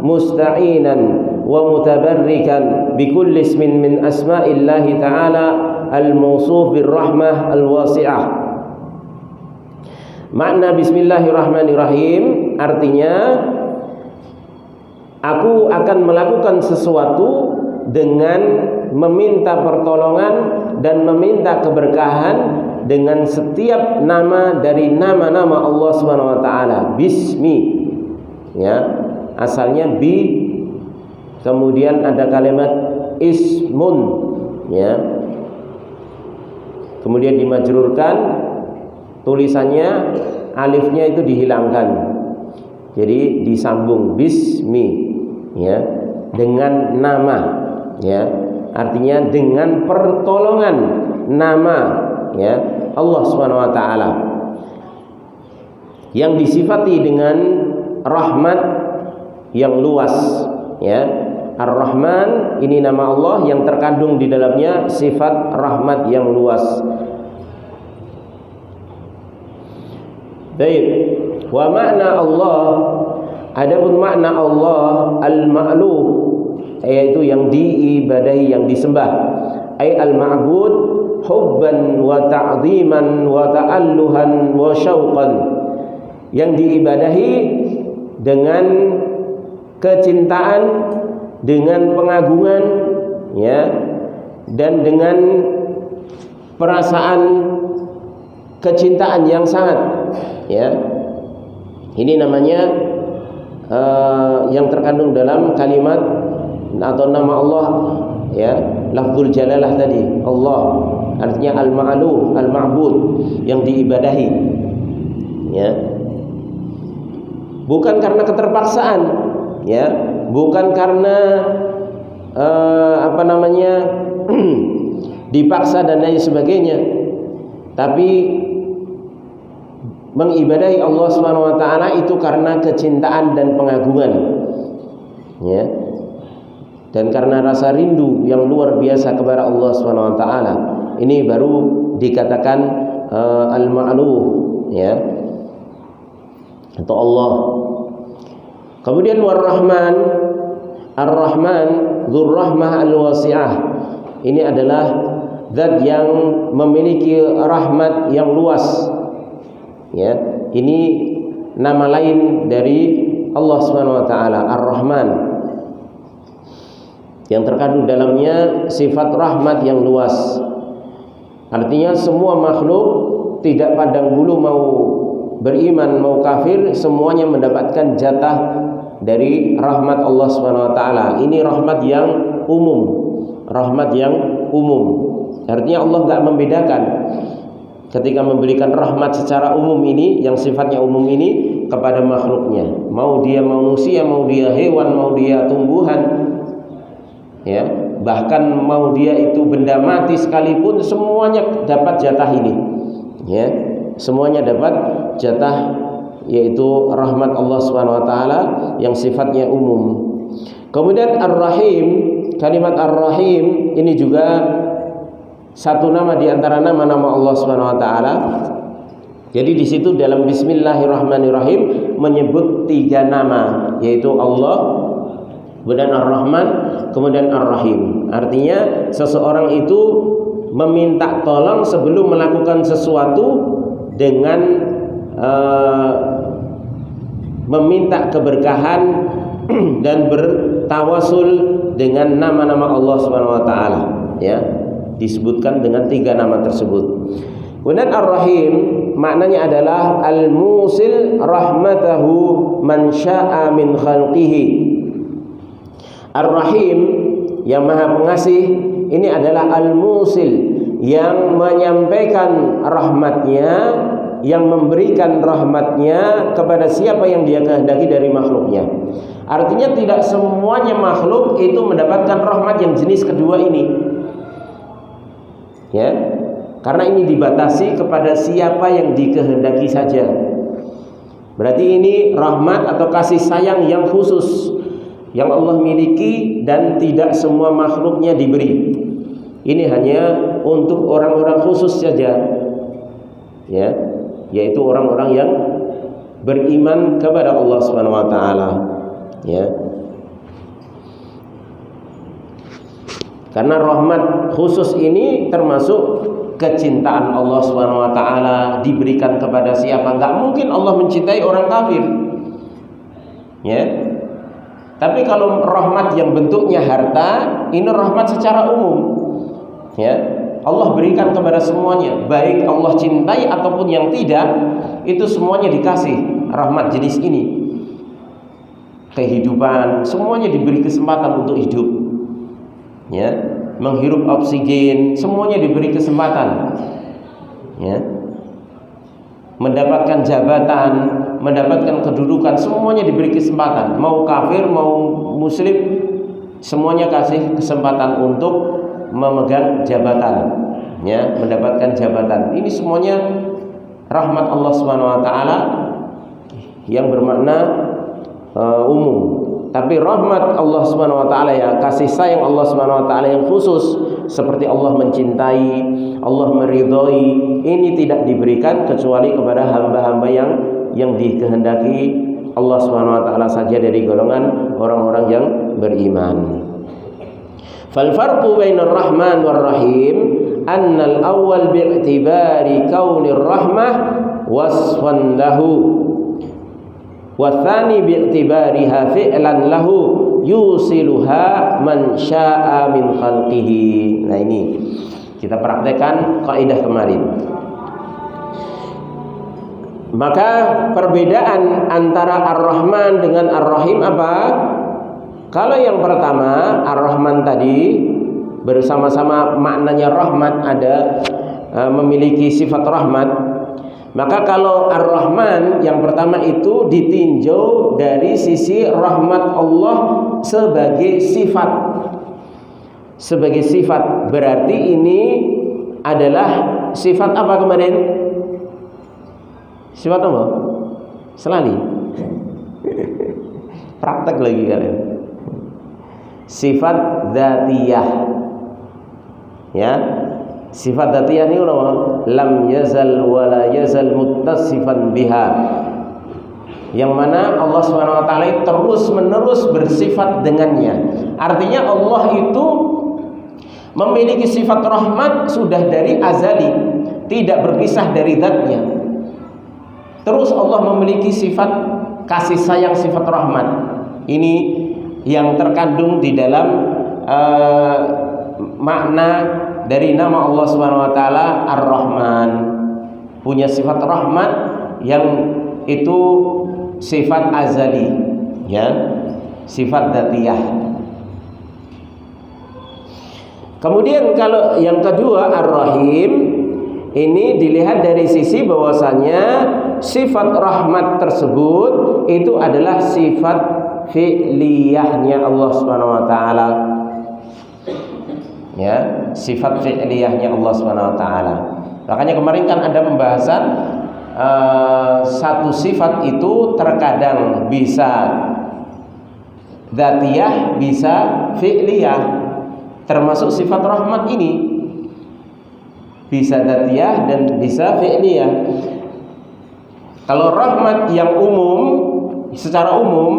musta'inan wa mutabarrikan bi kulli ismin min asma'illahi ta'ala al-mawsuf birrahmah al-wasi'ah. Makna Bismillahirrahmanirrahim artinya aku akan melakukan sesuatu dengan meminta pertolongan dan meminta keberkahan dengan setiap nama dari nama-nama Allah Subhanahu wa taala. Bismi, ya. Asalnya bi, kemudian ada kalimat ismun, ya. Kemudian dimajrurkan, tulisannya alifnya itu dihilangkan. Jadi disambung bismi, ya, dengan nama, ya. Artinya dengan pertolongan nama, ya, Allah Subhanahu wa taala yang disifati dengan rahmat yang luas, ya. Ar-Rahman ini nama Allah yang terkandung di dalamnya sifat rahmat yang luas. Baik. Wa makna Allah, adapun makna Allah al-ma'luh, yaitu yang diibadahi, yang disembah, ay al-ma'bud hubban wa ta'ziman wa ta'alluhan wa syauqan, yang diibadahi dengan kecintaan, dengan pengagungan, ya, dan dengan perasaan kecintaan yang sangat, ya. Ini namanya yang terkandung dalam kalimat atau nama Allah, ya, lafzul jalalah tadi, Allah, artinya al-ma'luh, al-ma'bud, yang diibadahi, ya. Bukan karena keterpaksaan, ya, bukan karena dipaksa dan lain sebagainya, tapi mengibadahi Allah Subhanahu wa taala itu karena kecintaan dan pengagungan, ya. Dan karena rasa rindu yang luar biasa kepada Allah Subhanahu wa taala. Ini baru dikatakan al-ma'luh, ya, atau Allah. Kemudian War-Rahman Ar-Rahman dzur rahmah al-wasi'ah. Ini adalah zat yang memiliki rahmat yang luas. Ya, ini nama lain dari Allah Subhanahu wa taala, Ar-Rahman. Yang terkandung dalamnya sifat rahmat yang luas. Artinya semua makhluk tidak pandang bulu mau beriman mau kafir, semuanya mendapatkan jatah dari rahmat Allah Subhanahu wa taala. Ini rahmat yang umum. Rahmat yang umum. Artinya Allah enggak membedakan ketika memberikan rahmat secara umum ini, yang sifatnya umum ini kepada makhluknya. Mau dia manusia, mau dia hewan, mau dia tumbuhan, ya, bahkan mau dia itu benda mati sekalipun, semuanya dapat jatah ini. Ya, semuanya dapat jatah, yaitu rahmat Allah Subhanahu wa taala yang sifatnya umum. Kemudian Ar-Rahim, kalimat Ar-Rahim ini juga satu nama di antara nama-nama Allah Subhanahu wa taala. Jadi di situ dalam Bismillahirrahmanirrahim menyebut 3 nama, yaitu Allah, kemudian Ar-Rahman, kemudian Ar-Rahim. Artinya seseorang itu meminta tolong sebelum melakukan sesuatu dengan meminta keberkahan dan bertawasul dengan nama-nama Allah Subhanahu wa taala, ya. Disebutkan dengan 3 nama tersebut. Kemudian Ar-Rahim maknanya adalah al-musil rahmatahu man syaa min khalqihi. Ar-Rahim yang Maha Pengasih ini adalah al-musil yang menyampaikan rahmatnya, yang memberikan rahmatnya kepada siapa yang dia kehendaki dari makhluknya. Artinya tidak semuanya makhluk itu mendapatkan rahmat yang jenis kedua ini, ya, karena ini dibatasi kepada siapa yang dikehendaki saja. Berarti ini rahmat atau kasih sayang yang khusus yang Allah miliki dan tidak semua makhluknya diberi. Ini hanya untuk orang-orang khusus saja, ya, yaitu orang-orang yang beriman kepada Allah Subhanahu wa taala, ya. Karena rahmat khusus ini termasuk kecintaan Allah Subhanahu wa taala diberikan kepada siapa. Enggak mungkin Allah mencintai orang kafir, ya. Tapi kalau rahmat yang bentuknya harta, ini rahmat secara umum, ya. Allah berikan kepada semuanya, baik Allah cintai ataupun yang tidak, itu semuanya dikasih rahmat jenis ini. Kehidupan, semuanya diberi kesempatan untuk hidup, ya. Menghirup oksigen, semuanya diberi kesempatan, ya. Mendapatkan jabatan, mendapatkan kedudukan, semuanya diberi kesempatan. Mau kafir, mau muslim, semuanya kasih kesempatan untuk memegang jabatan, ya, mendapatkan jabatan. Ini semuanya rahmat Allah Subhanahu wa taala yang bermakna umum. Tapi rahmat Allah Subhanahu wa taala, ya, kasih sayang Allah Subhanahu wa taala yang khusus, seperti Allah mencintai, Allah meridhai, ini tidak diberikan kecuali kepada hamba-hamba yang dikehendaki Allah Subhanahu wa taala saja dari golongan orang-orang yang beriman. Fal farqu bainar rahman war rahim annal awwal bi'tibari kaunir rahmah wasfan lahu wa tsani bi'tibariha fi'lan lahu yusiluha man syaa min khalqihi. Nah, ini kita praktekkan kaidah kemarin. Maka perbedaan antara Ar-Rahman dengan Ar-Rahim apa? Kalau yang pertama Ar-Rahman tadi bersama-sama maknanya rahmat, ada memiliki sifat rahmat. Maka kalau Ar-Rahman yang pertama itu ditinjau dari sisi rahmat Allah sebagai sifat. Sebagai sifat, berarti ini adalah sifat apa kemarin? Sifat apa? Selali. Praktek lagi kalian. Sifat dzatiyah, ya. Sifat dzatiyah ini lam yazal wa la yazal muttasifan biha, yang mana Allah SWT terus menerus bersifat dengannya. Artinya Allah itu memiliki sifat rahmat sudah dari azali, tidak berpisah dari zatnya. Terus Allah memiliki sifat kasih sayang, sifat rahmat. Ini yang terkandung di dalam makna dari nama Allah SWT Ar-Rahman. Punya sifat rahmat yang itu sifat azali, ya, sifat dzatiyah. Kemudian kalau yang kedua Ar-Rahim, ini dilihat dari sisi bahwasanya sifat rahmat tersebut itu adalah sifat fi'liyahnya Allah Subhanahu wa taala. Ya, sifat fi'liyahnya Allah Subhanahu wa taala. Makanya kemarin kan ada pembahasan satu sifat itu terkadang bisa dzatiyah, bisa fi'liyah. Termasuk sifat rahmat ini bisa dzatiyah dan bisa fi'liyah. Kalau rahmat yang umum, secara umum,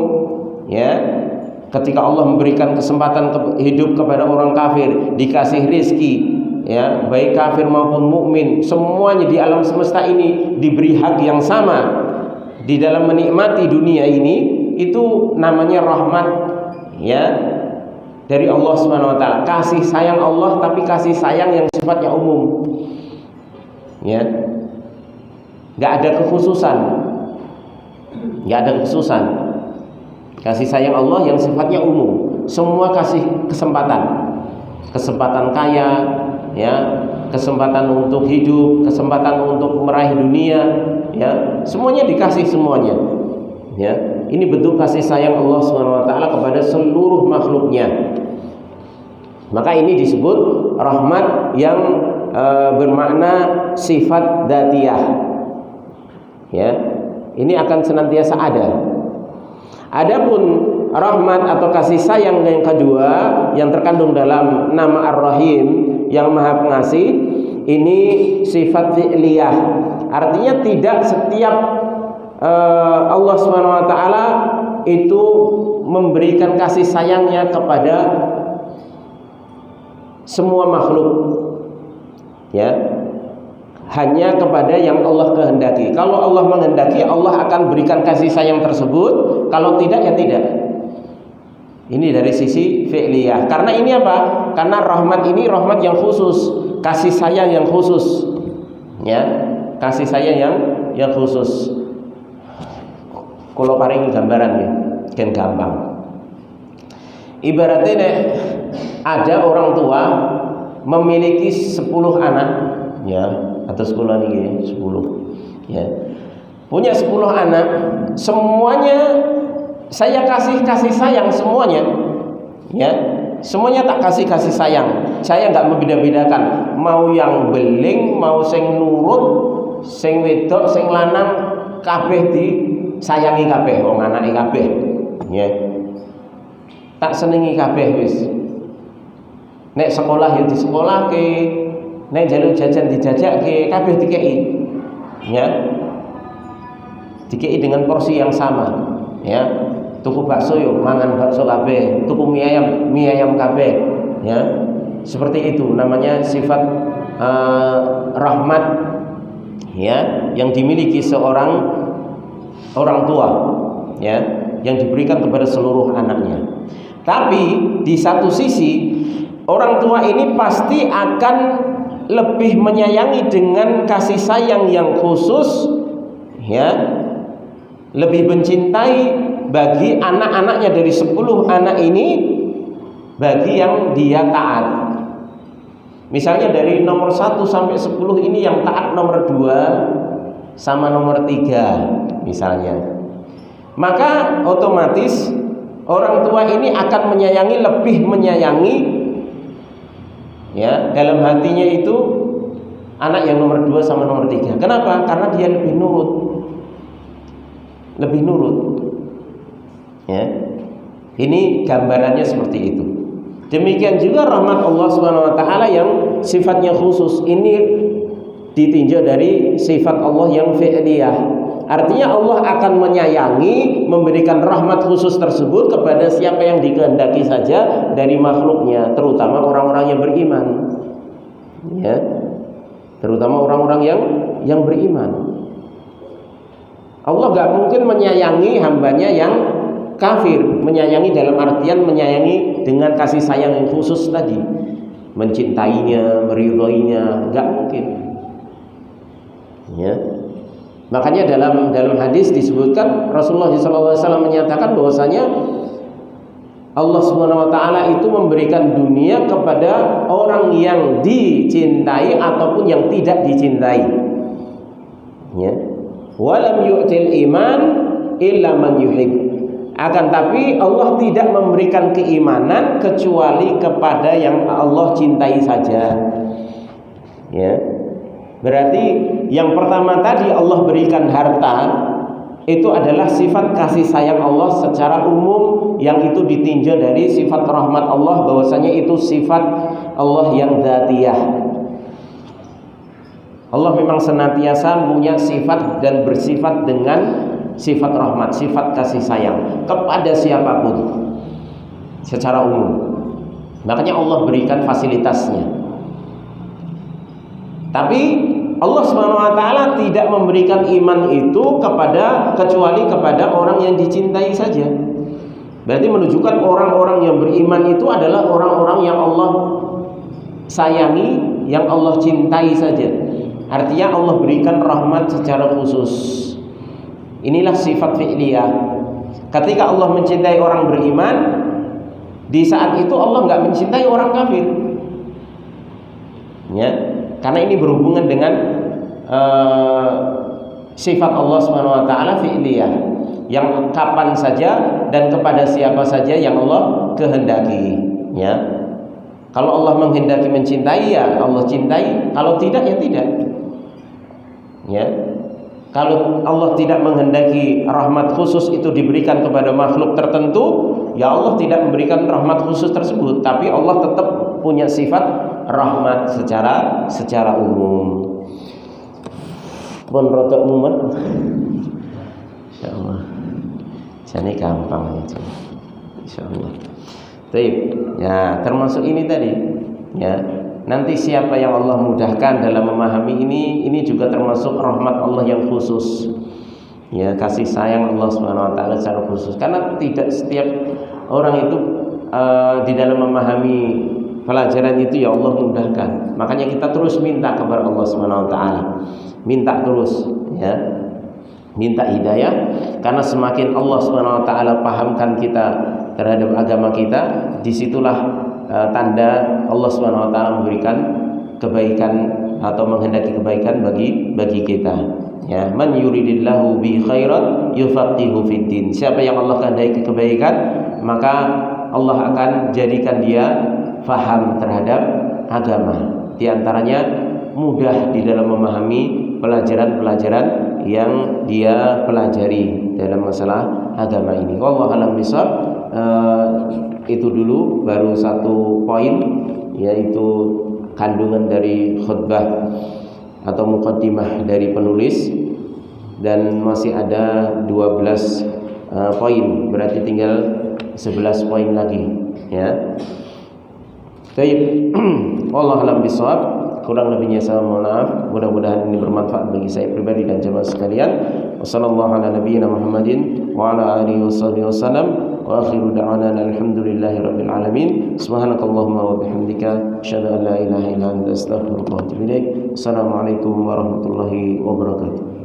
ya, ketika Allah memberikan kesempatan hidup kepada orang kafir, dikasih rizki, ya, baik kafir maupun mukmin, semuanya di alam semesta ini diberi hak yang sama di dalam menikmati dunia ini, itu namanya rahmat, ya, dari Allah Subhanahu wa taala. Kasih sayang Allah, tapi kasih sayang yang sifatnya umum, ya, nggak ada kekhususan, nggak ada kekhususan. Kasih sayang Allah yang sifatnya umum, semua kasih kesempatan kaya, ya, kesempatan untuk hidup, kesempatan untuk meraih dunia, ya, semuanya dikasih semuanya, ya. Ini bentuk kasih sayang Allah SWT kepada seluruh makhluknya. Maka ini disebut rahmat yang bermakna sifat dzatiyah, ya. Ini akan senantiasa ada. Adapun rahmat atau kasih sayang yang kedua yang terkandung dalam nama Ar-Rahim yang Maha Pengasih, ini sifat fi'liyah. Artinya tidak setiap Allah SWT itu memberikan kasih sayangnya kepada semua makhluk, ya, hanya kepada yang Allah kehendaki. Kalau Allah menghendaki, Allah akan berikan kasih sayang tersebut. Kalau tidak, ya tidak. Ini dari sisi fi'liyah. Karena ini apa? Karena rahmat ini rahmat yang khusus, kasih sayang yang khusus, ya, kasih sayang yang khusus. Kalau paring gambaran ya, kan gampang. Ibaratnya ada orang tua memiliki 10 anak, ya, atau sekolah ini 10, ya, punya 10 anak, semuanya saya kasih sayang semuanya, ya, semuanya tak kasih sayang. Saya nggak membeda-bedakan, mau yang beling, mau sing nurut, sing wedok, sing lanang, kabeh disayangi kabeh, wong anake kabeh, ya, tak senengi kabeh wis. Nek sekolah ya di sekolah ke, nek jalur jajan dijajak ke, kabeh dikei, ya, dikei dengan porsi yang sama, ya. Tuku bakso yo mangan bakso kabeh, tuku mie ayam kabeh, ya. Seperti itu namanya sifat rahmat, ya, yang dimiliki seorang orang tua, ya, yang diberikan kepada seluruh anaknya. Tapi di satu sisi orang tua ini pasti akan lebih menyayangi dengan kasih sayang yang khusus, ya, lebih mencintai bagi anak-anaknya dari 10 anak ini, bagi yang dia taat. Misalnya dari nomor 1 sampai 10 ini yang taat nomor 2 sama nomor 3 misalnya. Maka otomatis orang tua ini akan menyayangi, lebih menyayangi, ya, dalam hatinya itu anak yang nomor 2 sama nomor 3. Kenapa? Karena dia lebih nurut. Lebih nurut. Ya. Ini gambarannya seperti itu. Demikian juga rahmat Allah Subhanahu wa taala yang sifatnya khusus. Ini ditinjau dari sifat Allah yang fi'liyah. Artinya Allah akan menyayangi, memberikan rahmat khusus tersebut kepada siapa yang dikehendaki saja dari makhluknya, terutama orang-orang yang beriman. Ya, terutama orang-orang yang beriman. Allah gak mungkin menyayangi hambanya yang kafir. Menyayangi dalam artian menyayangi dengan kasih sayang yang khusus tadi, mencintainya, meridhoinya, gak mungkin. Ya. Makanya dalam hadis disebutkan Rasulullah SAW menyatakan bahwasanya Allah Subhanahu wa taala itu memberikan dunia kepada orang yang dicintai ataupun yang tidak dicintai. Ya. Walam yu'til iman illa man yuhib. Akan tapi Allah tidak memberikan keimanan kecuali kepada yang Allah cintai saja. Ya. Berarti yang pertama tadi Allah berikan harta, itu adalah sifat kasih sayang Allah secara umum yang itu ditinjau dari sifat rahmat Allah, bahwasanya itu sifat Allah yang dzatiyah. Allah memang senantiasa punya sifat dan bersifat dengan sifat rahmat, sifat kasih sayang kepada siapapun secara umum. Makanya Allah berikan fasilitasnya. Tapi Allah Subhanahu wa taala tidak memberikan iman itu kecuali kepada orang yang dicintai saja. Berarti menunjukkan orang-orang yang beriman itu adalah orang-orang yang Allah sayangi, yang Allah cintai saja. Artinya Allah berikan rahmat secara khusus. Inilah sifat fi'liyah. Ketika Allah mencintai orang beriman, di saat itu Allah nggak mencintai orang kafir. Ya, karena ini berhubungan dengan sifat Allah Subhanahu wa taala fi'liyah, yang kapan saja dan kepada siapa saja yang Allah kehendaki. Ya, kalau Allah menghendaki mencintai, ya Allah cintai. Kalau tidak, ya tidak. Ya, kalau Allah tidak menghendaki rahmat khusus itu diberikan kepada makhluk tertentu, ya Allah tidak memberikan rahmat khusus tersebut. Tapi Allah tetap punya sifat rahmat secara umum. Pun rotok mumet, insyaallah. Jadi gampang itu, insyaallah. Baik, ya termasuk ini tadi. Ya, nanti siapa yang Allah mudahkan dalam memahami ini juga termasuk rahmat Allah yang khusus. Ya, kasih sayang Allah Subhanahu wa taala secara khusus. Karena tidak setiap orang itu di dalam memahami pelajaran itu ya Allah mudahkan. Makanya kita terus minta kepada Allah Subhanahu wa taala. Minta terus, ya. Minta hidayah, karena semakin Allah Subhanahu wa taala pahamkan kita terhadap agama kita, disitulah tanda Allah Subhanahu wa taala memberikan kebaikan atau menghendaki kebaikan bagi kita. Ya, man yuridillahu bi khairan yufaqihu fid din. Siapa yang Allah kehendaki kebaikan, maka Allah akan jadikan dia faham terhadap agama. Di antaranya mudah di dalam memahami pelajaran-pelajaran yang dia pelajari dalam masalah agama ini. Wallahu a'lam bishawab. Itu dulu baru satu poin, yaitu kandungan dari khutbah atau muqaddimah dari penulis, dan masih ada 12 poin, berarti tinggal 11 poin lagi, ya. Baik, wallahu a'lam bishawab. Kurang lebihnya saya mohon maaf. Mudah-mudahan ini bermanfaat bagi saya pribadi dan jemaah sekalian. Wassallallahu ala nabiyyina Muhammadin wa ala alihi wasallam. Wa akhiru da'wana alhamdulillahi rabbil alamin. Subhanakallahumma wa bihamdika asyhadu an la ilaha illa anta astaghfiruka wa atubu ilaik. Assalamualaikum warahmatullahi wabarakatuh.